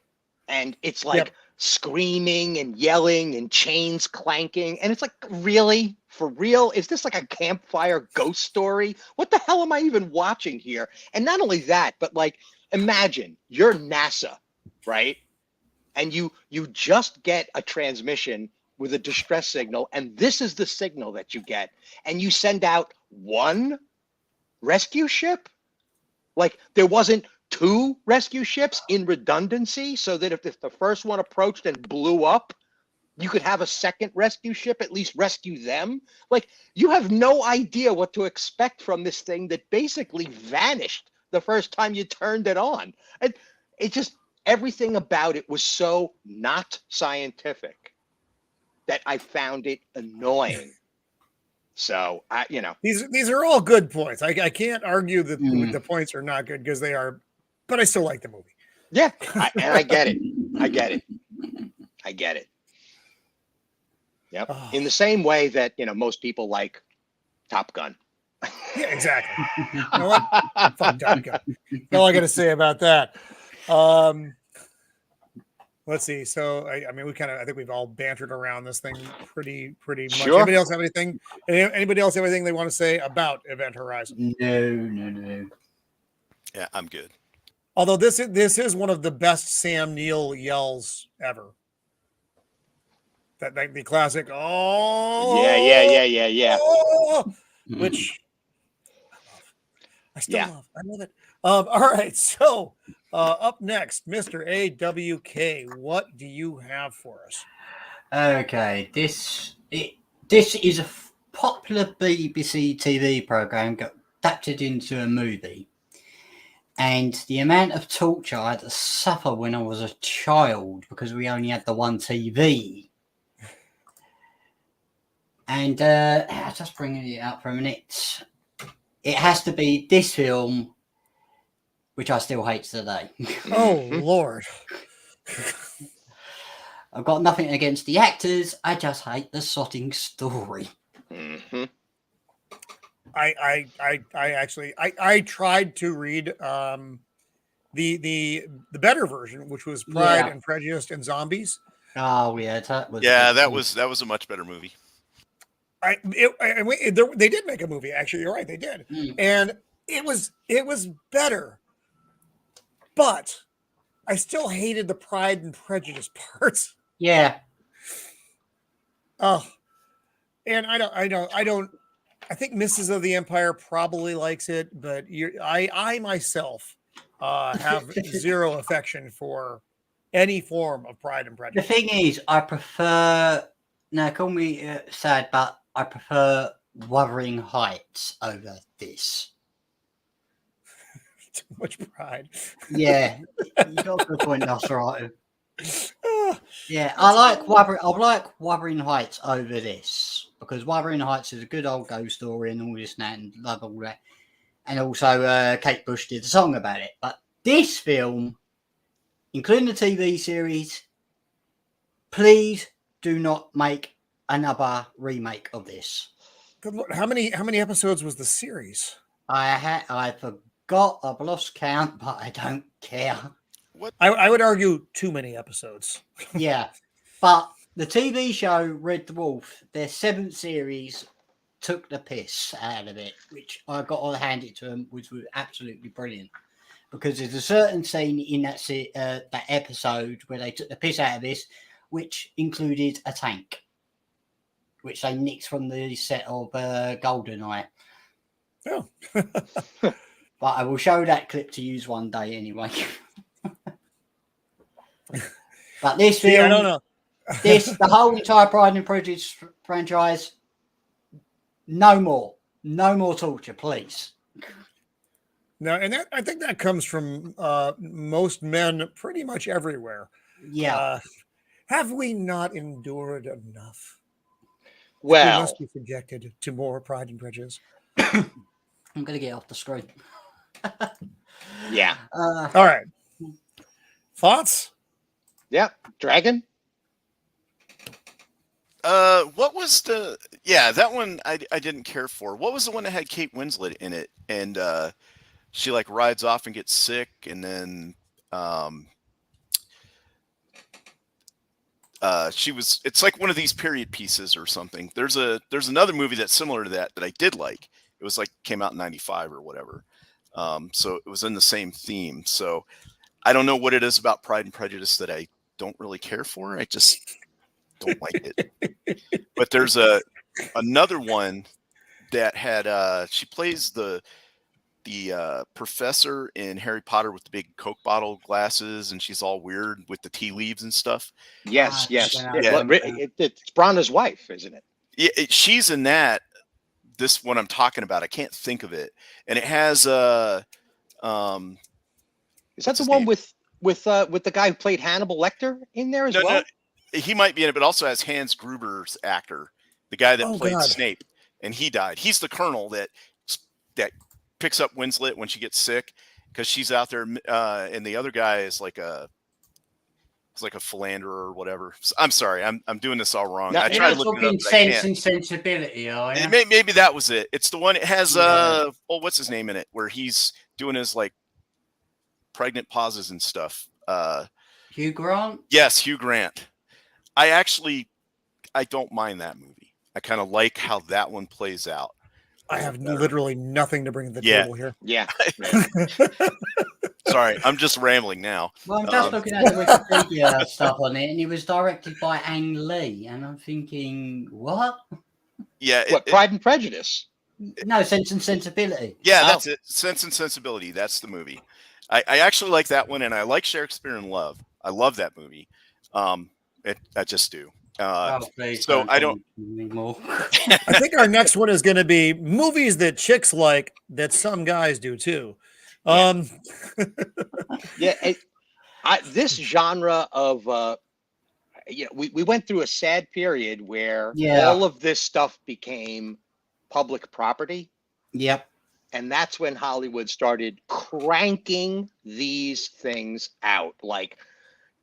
And it's like screaming and yelling and chains clanking, and it's like, really? For real? Is this like a campfire ghost story? What the hell am I even watching here? And not only that, but like, imagine you're NASA, right? And you just get a transmission with a distress signal, and this is the signal that you get, and you send out one rescue ship? Like, there wasn't two rescue ships in redundancy, so that if the first one approached and blew up, you could have a second rescue ship at least rescue them? Like, you have no idea what to expect from this thing that basically vanished the first time you turned it on. And it just, everything about it was so not scientific that I found it annoying. So these are all good points. I can't argue that the points are not good, because they are, but I still like the movie. Yeah, and I get it. I get it. Yep. In the same way that most people like Top Gun. Yeah, exactly. You know what? Fuck Top Gun. That's all I got to say about that. Let's see. So I mean, I think we've all bantered around this thing pretty much. Sure. Anybody else have anything? Anybody else have anything they want to say about Event Horizon? No. Yeah, I'm good. Although this is one of the best Sam Neill yells ever. That the classic, oh Yeah. oh, which I still love. I love it. All right, so up next, Mr. AWK, what do you have for us? Okay, this is a popular BBC TV program got adapted into a movie, and the amount of torture I had to suffer when I was a child because we only had the one TV. And just bringing it out for a minute, it has to be this film, which I still hate today. Oh, Lord. I've got nothing against the actors. I just hate the sotting story. Mm-hmm. I tried to read the better version, which was Pride and Prejudice and Zombies. Oh yeah, that was a much better movie. They did make a movie. Actually, you're right, they did, and it was better, but I still hated the Pride and Prejudice parts. Yeah. Oh, and I don't. I think Mrs. of the Empire probably likes it, but I myself have zero affection for any form of Pride and Prejudice. The thing is, I prefer. Now, call me sad, but I prefer Wuthering Heights over this. much pride. Yeah, you got a good point. That's right. Ah, Yeah, I like Wuthering Heights over this because Wuthering Heights is a good old ghost story and all this and that, and love all that. And also, Kate Bush did a song about it. But this film, including the TV series, please do not make another remake of this. good Lord. How many episodes was the series? I forgot, I've lost count, but I don't care. What? I would argue too many episodes. Yeah, but the TV show Red Dwarf, their 7th series, took the piss out of it, which I got to hand it to them, which was absolutely brilliant. Because there's a certain scene in that episode where they took the piss out of this, which included a tank, which they nicked from the set of GoldenEye. Oh. But I will show that clip to use one day anyway. But this film, I don't know. the whole entire Pride and Prejudice franchise, no more torture, please. No, and I think that comes from most men pretty much everywhere. Yeah. Have we not endured enough? We Well, must be subjected to more Pride and Prejudice. I'm going to get off the screen. yeah. All right. Thoughts? Yep. Dragon? What was that one I didn't care for. What was the one that had Kate Winslet in it? And she like rides off and gets sick, and then it's like one of these period pieces or something. There's another movie that's similar to that I did like. It was like came out in 95 or whatever. So it was in the same theme. So I don't know what it is about Pride and Prejudice that I don't really care for. I just don't like it. But there's another one that had she plays the professor in Harry Potter with the big Coke bottle glasses, and she's all weird with the tea leaves and stuff. Yes, yes. Yeah. It's Branna's wife, isn't it? Yeah, she's in that. This one I'm talking about, I can't think of it, and it has Is that what's the his one name? with the guy who played Hannibal Lecter in there as well? No, he might be in it, but also has Hans Gruber's actor, the guy that played God. Snape, and he died. He's the colonel that picks up Winslet when she gets sick because she's out there, and the other guy is like a philanderer or whatever. I'm sorry, I'm doing this all wrong. No, I You're tried to not look it up, talking but I Sense can't. and Sensibility, are you? Maybe that was it. It's the one. It has Yeah. what's his name in it? Where he's doing his like pregnant pauses and stuff. Hugh Grant? Yes, Hugh Grant. I don't mind that movie. I kind of like how that one plays out. I have literally nothing to bring to the Yeah. table here. Yeah. Sorry, I'm just rambling now. Well, I'm just looking at the Wikipedia stuff on it, and it was directed by Ang Lee, and I'm thinking, what? Yeah. What, Pride and Prejudice? No, Sense and Sensibility. Yeah, Oh. that's it. Sense and Sensibility. That's the movie. I actually like that one, and I like Shakespeare in Love. I love that movie. I just do. Please so I don't anymore. I think our next one is going to be movies that chicks like that some guys do too. Yeah, this genre of we went through a sad period where all of this stuff became public property. Yep. And that's when Hollywood started cranking these things out. Like,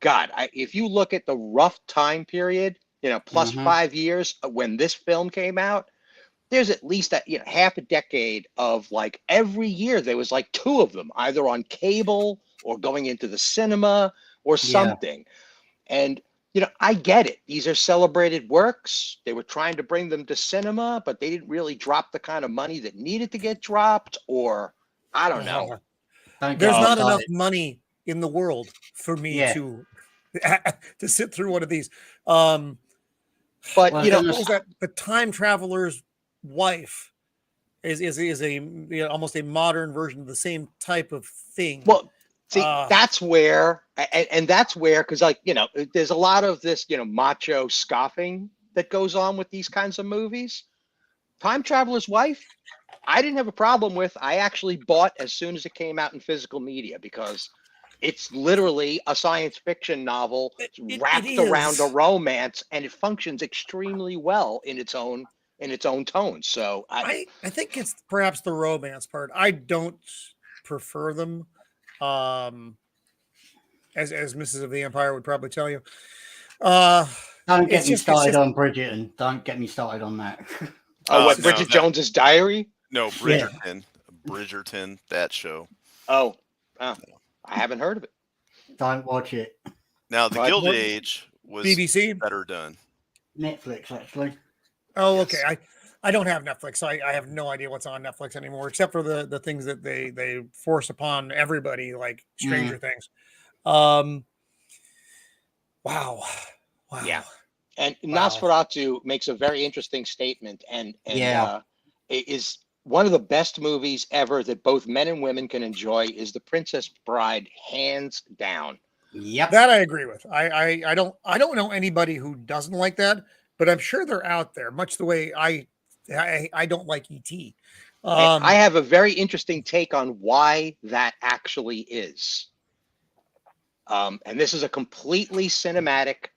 God, if you look at the rough time period, plus 5 years when this film came out, there's at least half a decade of like every year there was like 2 of them, either on cable or going into the cinema or something. And I get it. These are celebrated works. They were trying to bring them to cinema, but they didn't really drop the kind of money that needed to get dropped, or I don't know. There's not enough money in the world for me to sit through one of these. But the time traveler's wife is a almost a modern version of the same type of thing. Well, see, that's where, and that's where, because there's a lot of this, macho scoffing that goes on with these kinds of movies. Time Traveler's Wife, I didn't have a problem with. I actually bought as soon as it came out in physical media because it's literally a science fiction novel It wrapped around a is. romance, and it functions extremely well in its own tone. So I think it's perhaps the romance part. I don't prefer them. Um, as Mrs. of the Empire would probably tell you. Don't get It's me just started on Bridgerton. Don't get me started on that. what no, Bridget Jones's Diary? No, Yeah. Bridgerton, that show. Oh, I haven't heard of it. Don't watch it. Now, the But- Gilded Age was BBC. better done. Netflix, actually. Oh, Yes. okay. I don't have Netflix, so I have no idea what's on Netflix anymore, except for the things that they force upon everybody, like Stranger Things. Wow. Yeah. And Wow. Nosferatu makes a very interesting statement, and Yeah. it is one of the best movies ever that both men and women can enjoy. Is The Princess Bride, hands down. Yep. That I agree with. I don't know anybody who doesn't like that, but I'm sure they're out there. Much the way I don't like ET. I have a very interesting take on why that actually is. And this is a completely cinematic,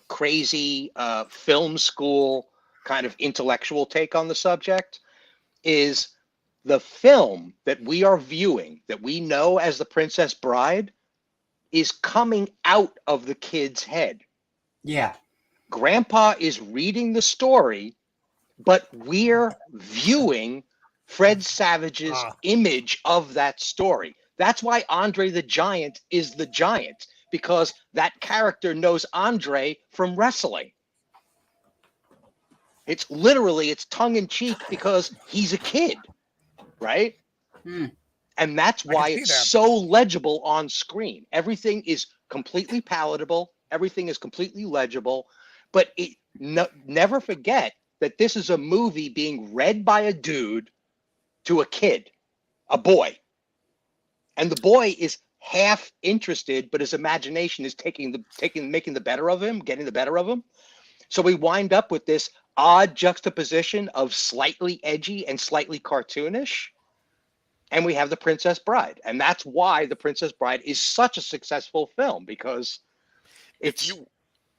crazy film school kind of intellectual take on the subject. Is the film that we are viewing, that we know as The Princess Bride, is coming out of the kid's head. Yeah. Grandpa is reading the story, but we're viewing Fred Savage's image of that story. That's why Andre the Giant is the Giant, because that character knows Andre from wrestling. It's literally, it's tongue in cheek because he's a kid, right? And that's why it's so legible on screen. Everything is completely palatable. Everything is completely legible. But never forget that this is a movie being read by a dude to a kid, a boy. And the boy is half interested, but his imagination is making the better of him, getting the better of him. So we wind up with this odd juxtaposition of slightly edgy and slightly cartoonish. And we have The Princess Bride. And that's why The Princess Bride is such a successful film, because it's...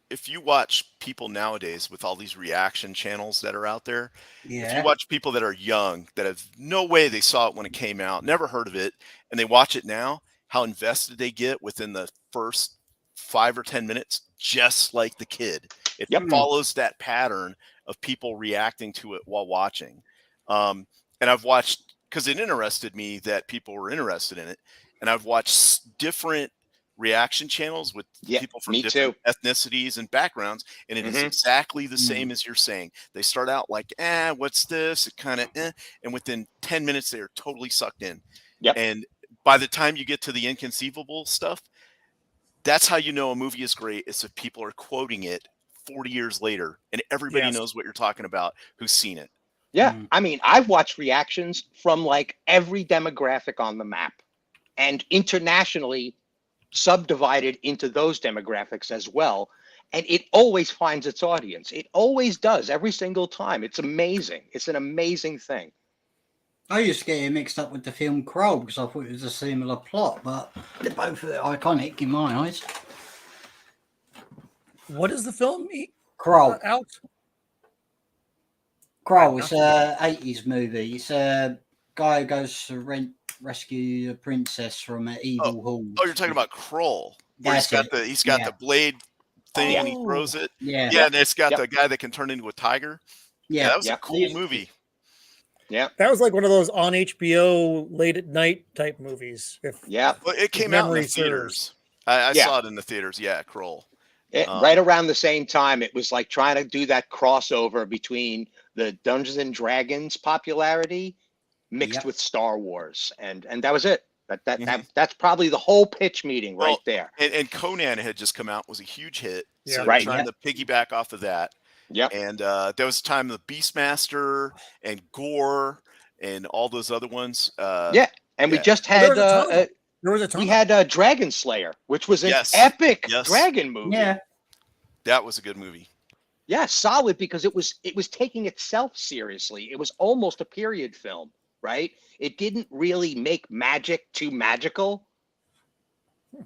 If you watch people nowadays with all these reaction channels that are out there, Yeah. if you watch people that are young, that have no way they saw it when it came out, never heard of it, and they watch it now, how invested they get within the first 5 or 10 minutes, just like the kid. It follows that pattern of people reacting to it while watching. And I've watched, because it interested me that people were interested in it, and I've watched different reaction channels with people from different ethnicities and backgrounds, and it is exactly the same as you're saying. They start out like, what's this? It kind of, and within 10 minutes they are totally sucked in. And by the time you get to the inconceivable stuff, that's how you know a movie is great, is if people are quoting it 40 years later and everybody knows what you're talking about who's seen it. I mean, I've watched reactions from like every demographic on the map, and internationally subdivided into those demographics as well. And it always finds its audience. It always does, every single time. It's amazing. It's an amazing thing. I used to get it mixed up with the film Kroll because I thought it was a similar plot, but they're both iconic in my eyes. What is the film? Kroll. Out? Kroll. It's a 80s movie. It's a guy who goes to rescue a princess from an evil horde. Oh, you're talking about Kroll. He's got the blade thing and he throws it. Yeah. And it's got the guy that can turn into a tiger. Yeah, that was a cool movie. Yeah. That was like one of those on HBO late at night type movies. Well, it came out in the theaters. I saw it in the theaters. Yeah, Kroll. Right around the same time, it was like trying to do that crossover between the Dungeons and Dragons popularity mixed with Star Wars, and that was it. That's probably the whole pitch meeting right there. And Conan had just come out, was a huge hit. Yeah, so trying to piggyback off of that. Yeah. And there was a time the Beastmaster and Gore and all those other ones. And we just had there was a ton. We had Dragon Slayer, which was an epic dragon movie. Yeah. That was a good movie. Yeah, solid because it was taking itself seriously. It was almost a period film, right? It didn't really make magic too magical,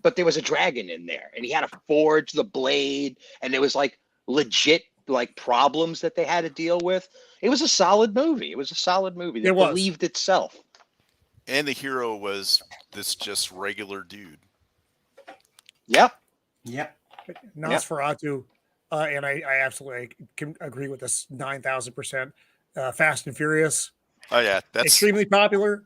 but there was a dragon in there, and he had to forge the blade, and there was like legit like problems that they had to deal with. It was a solid movie. It was a solid movie that believed itself. And the hero was this just regular dude. Yep. Yep. Nosferatu, and I absolutely can agree with this 9,000%. Fast and Furious, Oh yeah, that's extremely popular.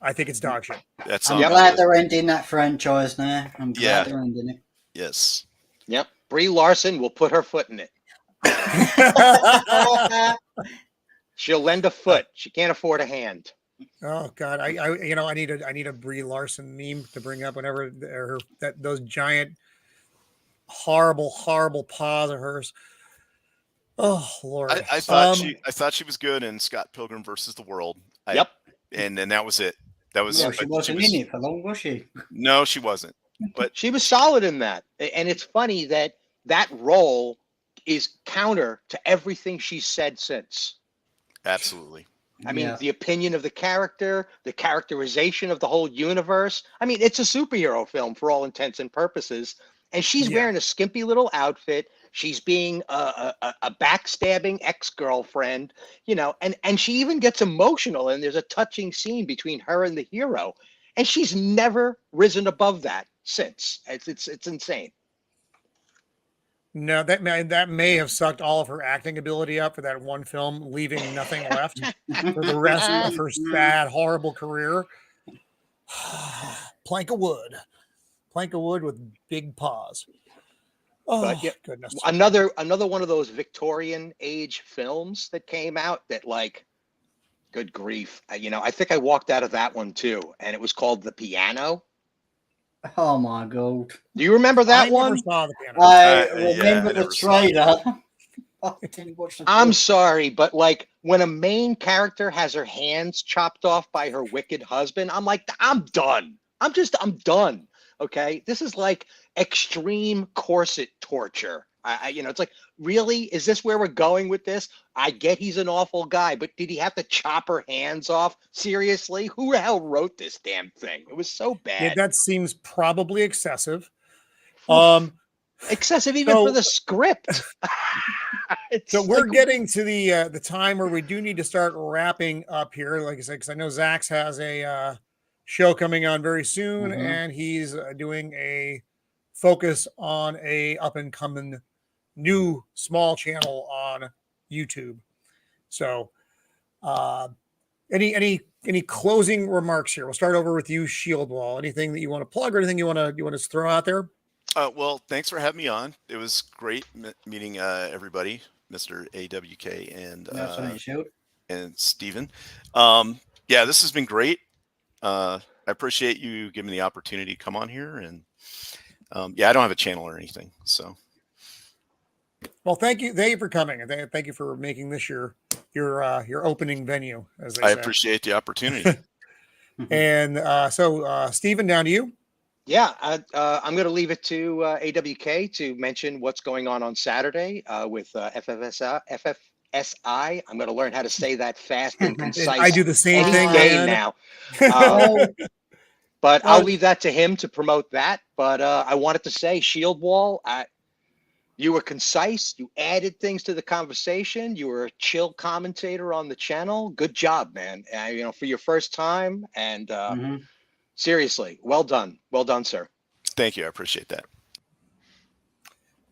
I think it's dog shit. That's I'm glad they're ending that franchise now. I'm glad they're ending it. Yes. Yep. Brie Larson will put her foot in it. She'll lend a foot. She can't afford a hand. Oh God, I need a Brie Larson meme to bring up whenever those giant, horrible paws of hers. Oh Lord, I thought she was good in Scott Pilgrim versus the World. Yep. And then that was it. That was. Well, she wasn't in it for long, was she? No, she wasn't. But she was solid in that. And it's funny that role is counter to everything she's said since. Absolutely. I mean, the opinion of the character, the characterization of the whole universe. I mean, it's a superhero film for all intents and purposes. And she's wearing a skimpy little outfit. She's being a backstabbing ex-girlfriend, and she even gets emotional. And there's a touching scene between her and the hero. And she's never risen above that since. It's insane. No, that may have sucked all of her acting ability up for that one film, leaving nothing left for the rest of her sad, horrible career. Plank of wood with big paws. Oh, goodness! Another one of those Victorian age films that came out that, like, good grief! I think I walked out of that one too, and it was called The Piano. Oh my God! Do you remember that one? I never saw The Piano. I remember the trailer. I'm sorry, but like when a main character has her hands chopped off by her wicked husband, I'm like, I'm done. I'm done. Okay, this is like extreme corset torture. It's like, really? Is this where we're going with this? I get he's an awful guy, but did he have to chop her hands off? Seriously? Who the hell wrote this damn thing? It was so bad. Yeah, that seems probably excessive. Excessive even for the script. So we're getting to the time where we do need to start wrapping up here. Like I said, because I know Zach's has a show coming on very soon, and he's doing a focus on a up and coming new small channel on YouTube. So, any closing remarks here? We'll start over with you, Shield Wall. Anything that you want to plug, or anything you want to throw out there? Well, thanks for having me on. It was great meeting everybody, Mr. AWK and Steven. Yeah, this has been great. I appreciate you giving me the opportunity to come on here. And I don't have a channel or anything. So, well, thank you for coming, and thank you for making this your opening venue. As they I say. appreciate the opportunity. And so, Steven, down to you. Yeah, I'm going to leave it to AWK to mention what's going on Saturday with FFSI. I'm going to learn how to say that fast and concise. I do the same thing now. But I'll leave that to him to promote that. But I wanted to say, Shield Wall, you were concise. You added things to the conversation. You were a chill commentator on the channel. Good job, man. For your first time. And seriously, well done. Well done, sir. Thank you. I appreciate that.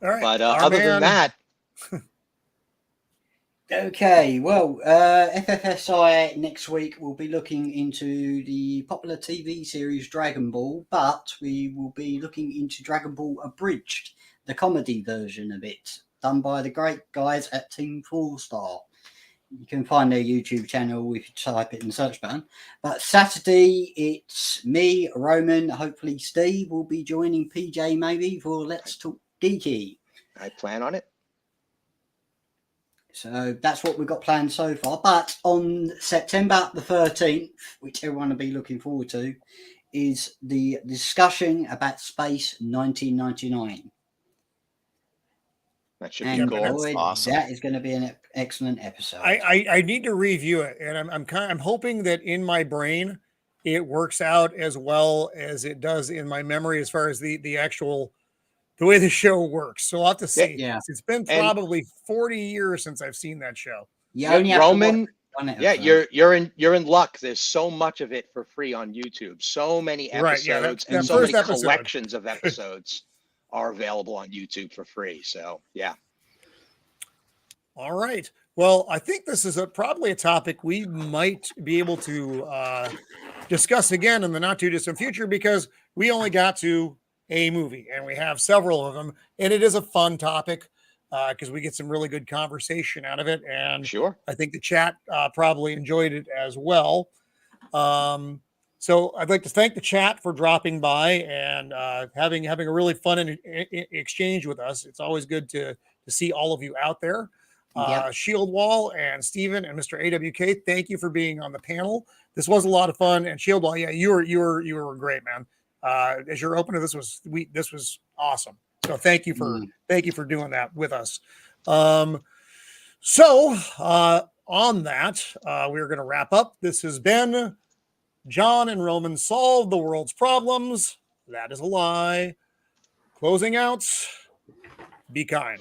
All right. But other than that. Okay, well, FFSI next week will be looking into the popular TV series Dragon Ball, but we will be looking into Dragon Ball Abridged, the comedy version of it, done by the great guys at Team 4-Star. You can find their YouTube channel if you type it in the search button. But Saturday, it's me, Roman, hopefully Steve will be joining PJ maybe for Let's Talk Geeky. I plan on it. So that's what we've got planned so far. But on September the 13th, which everyone will be looking forward to, is the discussion about Space 1999. That should And be Yeah, cool. boy, Awesome. that is going to be an excellent episode. I need to review it, and I'm hoping that in my brain it works out as well as it does in my memory as far as the actual the way the show works. So I'll have to see. Yeah. It's been And- probably 40 years since I've seen that show. You Yeah, only have to watch Roman, one Yeah, episode. you're in luck. There's so much of it for free on YouTube. So many Right, episodes yeah, that and so first many episode. collections of episodes are available on YouTube for free. So yeah. All right. Well, I think this is probably a topic we might be able to discuss again in the not too distant future because we only got to a movie and we have several of them, and it is a fun topic because we get some really good conversation out of it, and Sure. I think the chat probably enjoyed it as well. So I'd like to thank the chat for dropping by and having a really fun exchange with us. It's always good to see all of you out there. Shield Wall and Steven and Mr. AWK, thank you for being on the panel. This was a lot of fun. And Shield Wall, yeah, you were great, man. As your opener, this was awesome. So thank you for doing that with us. On that, we're going to wrap up. This has been John and Roman Solve the World's Problems. That is a lie. Closing out. Be kind.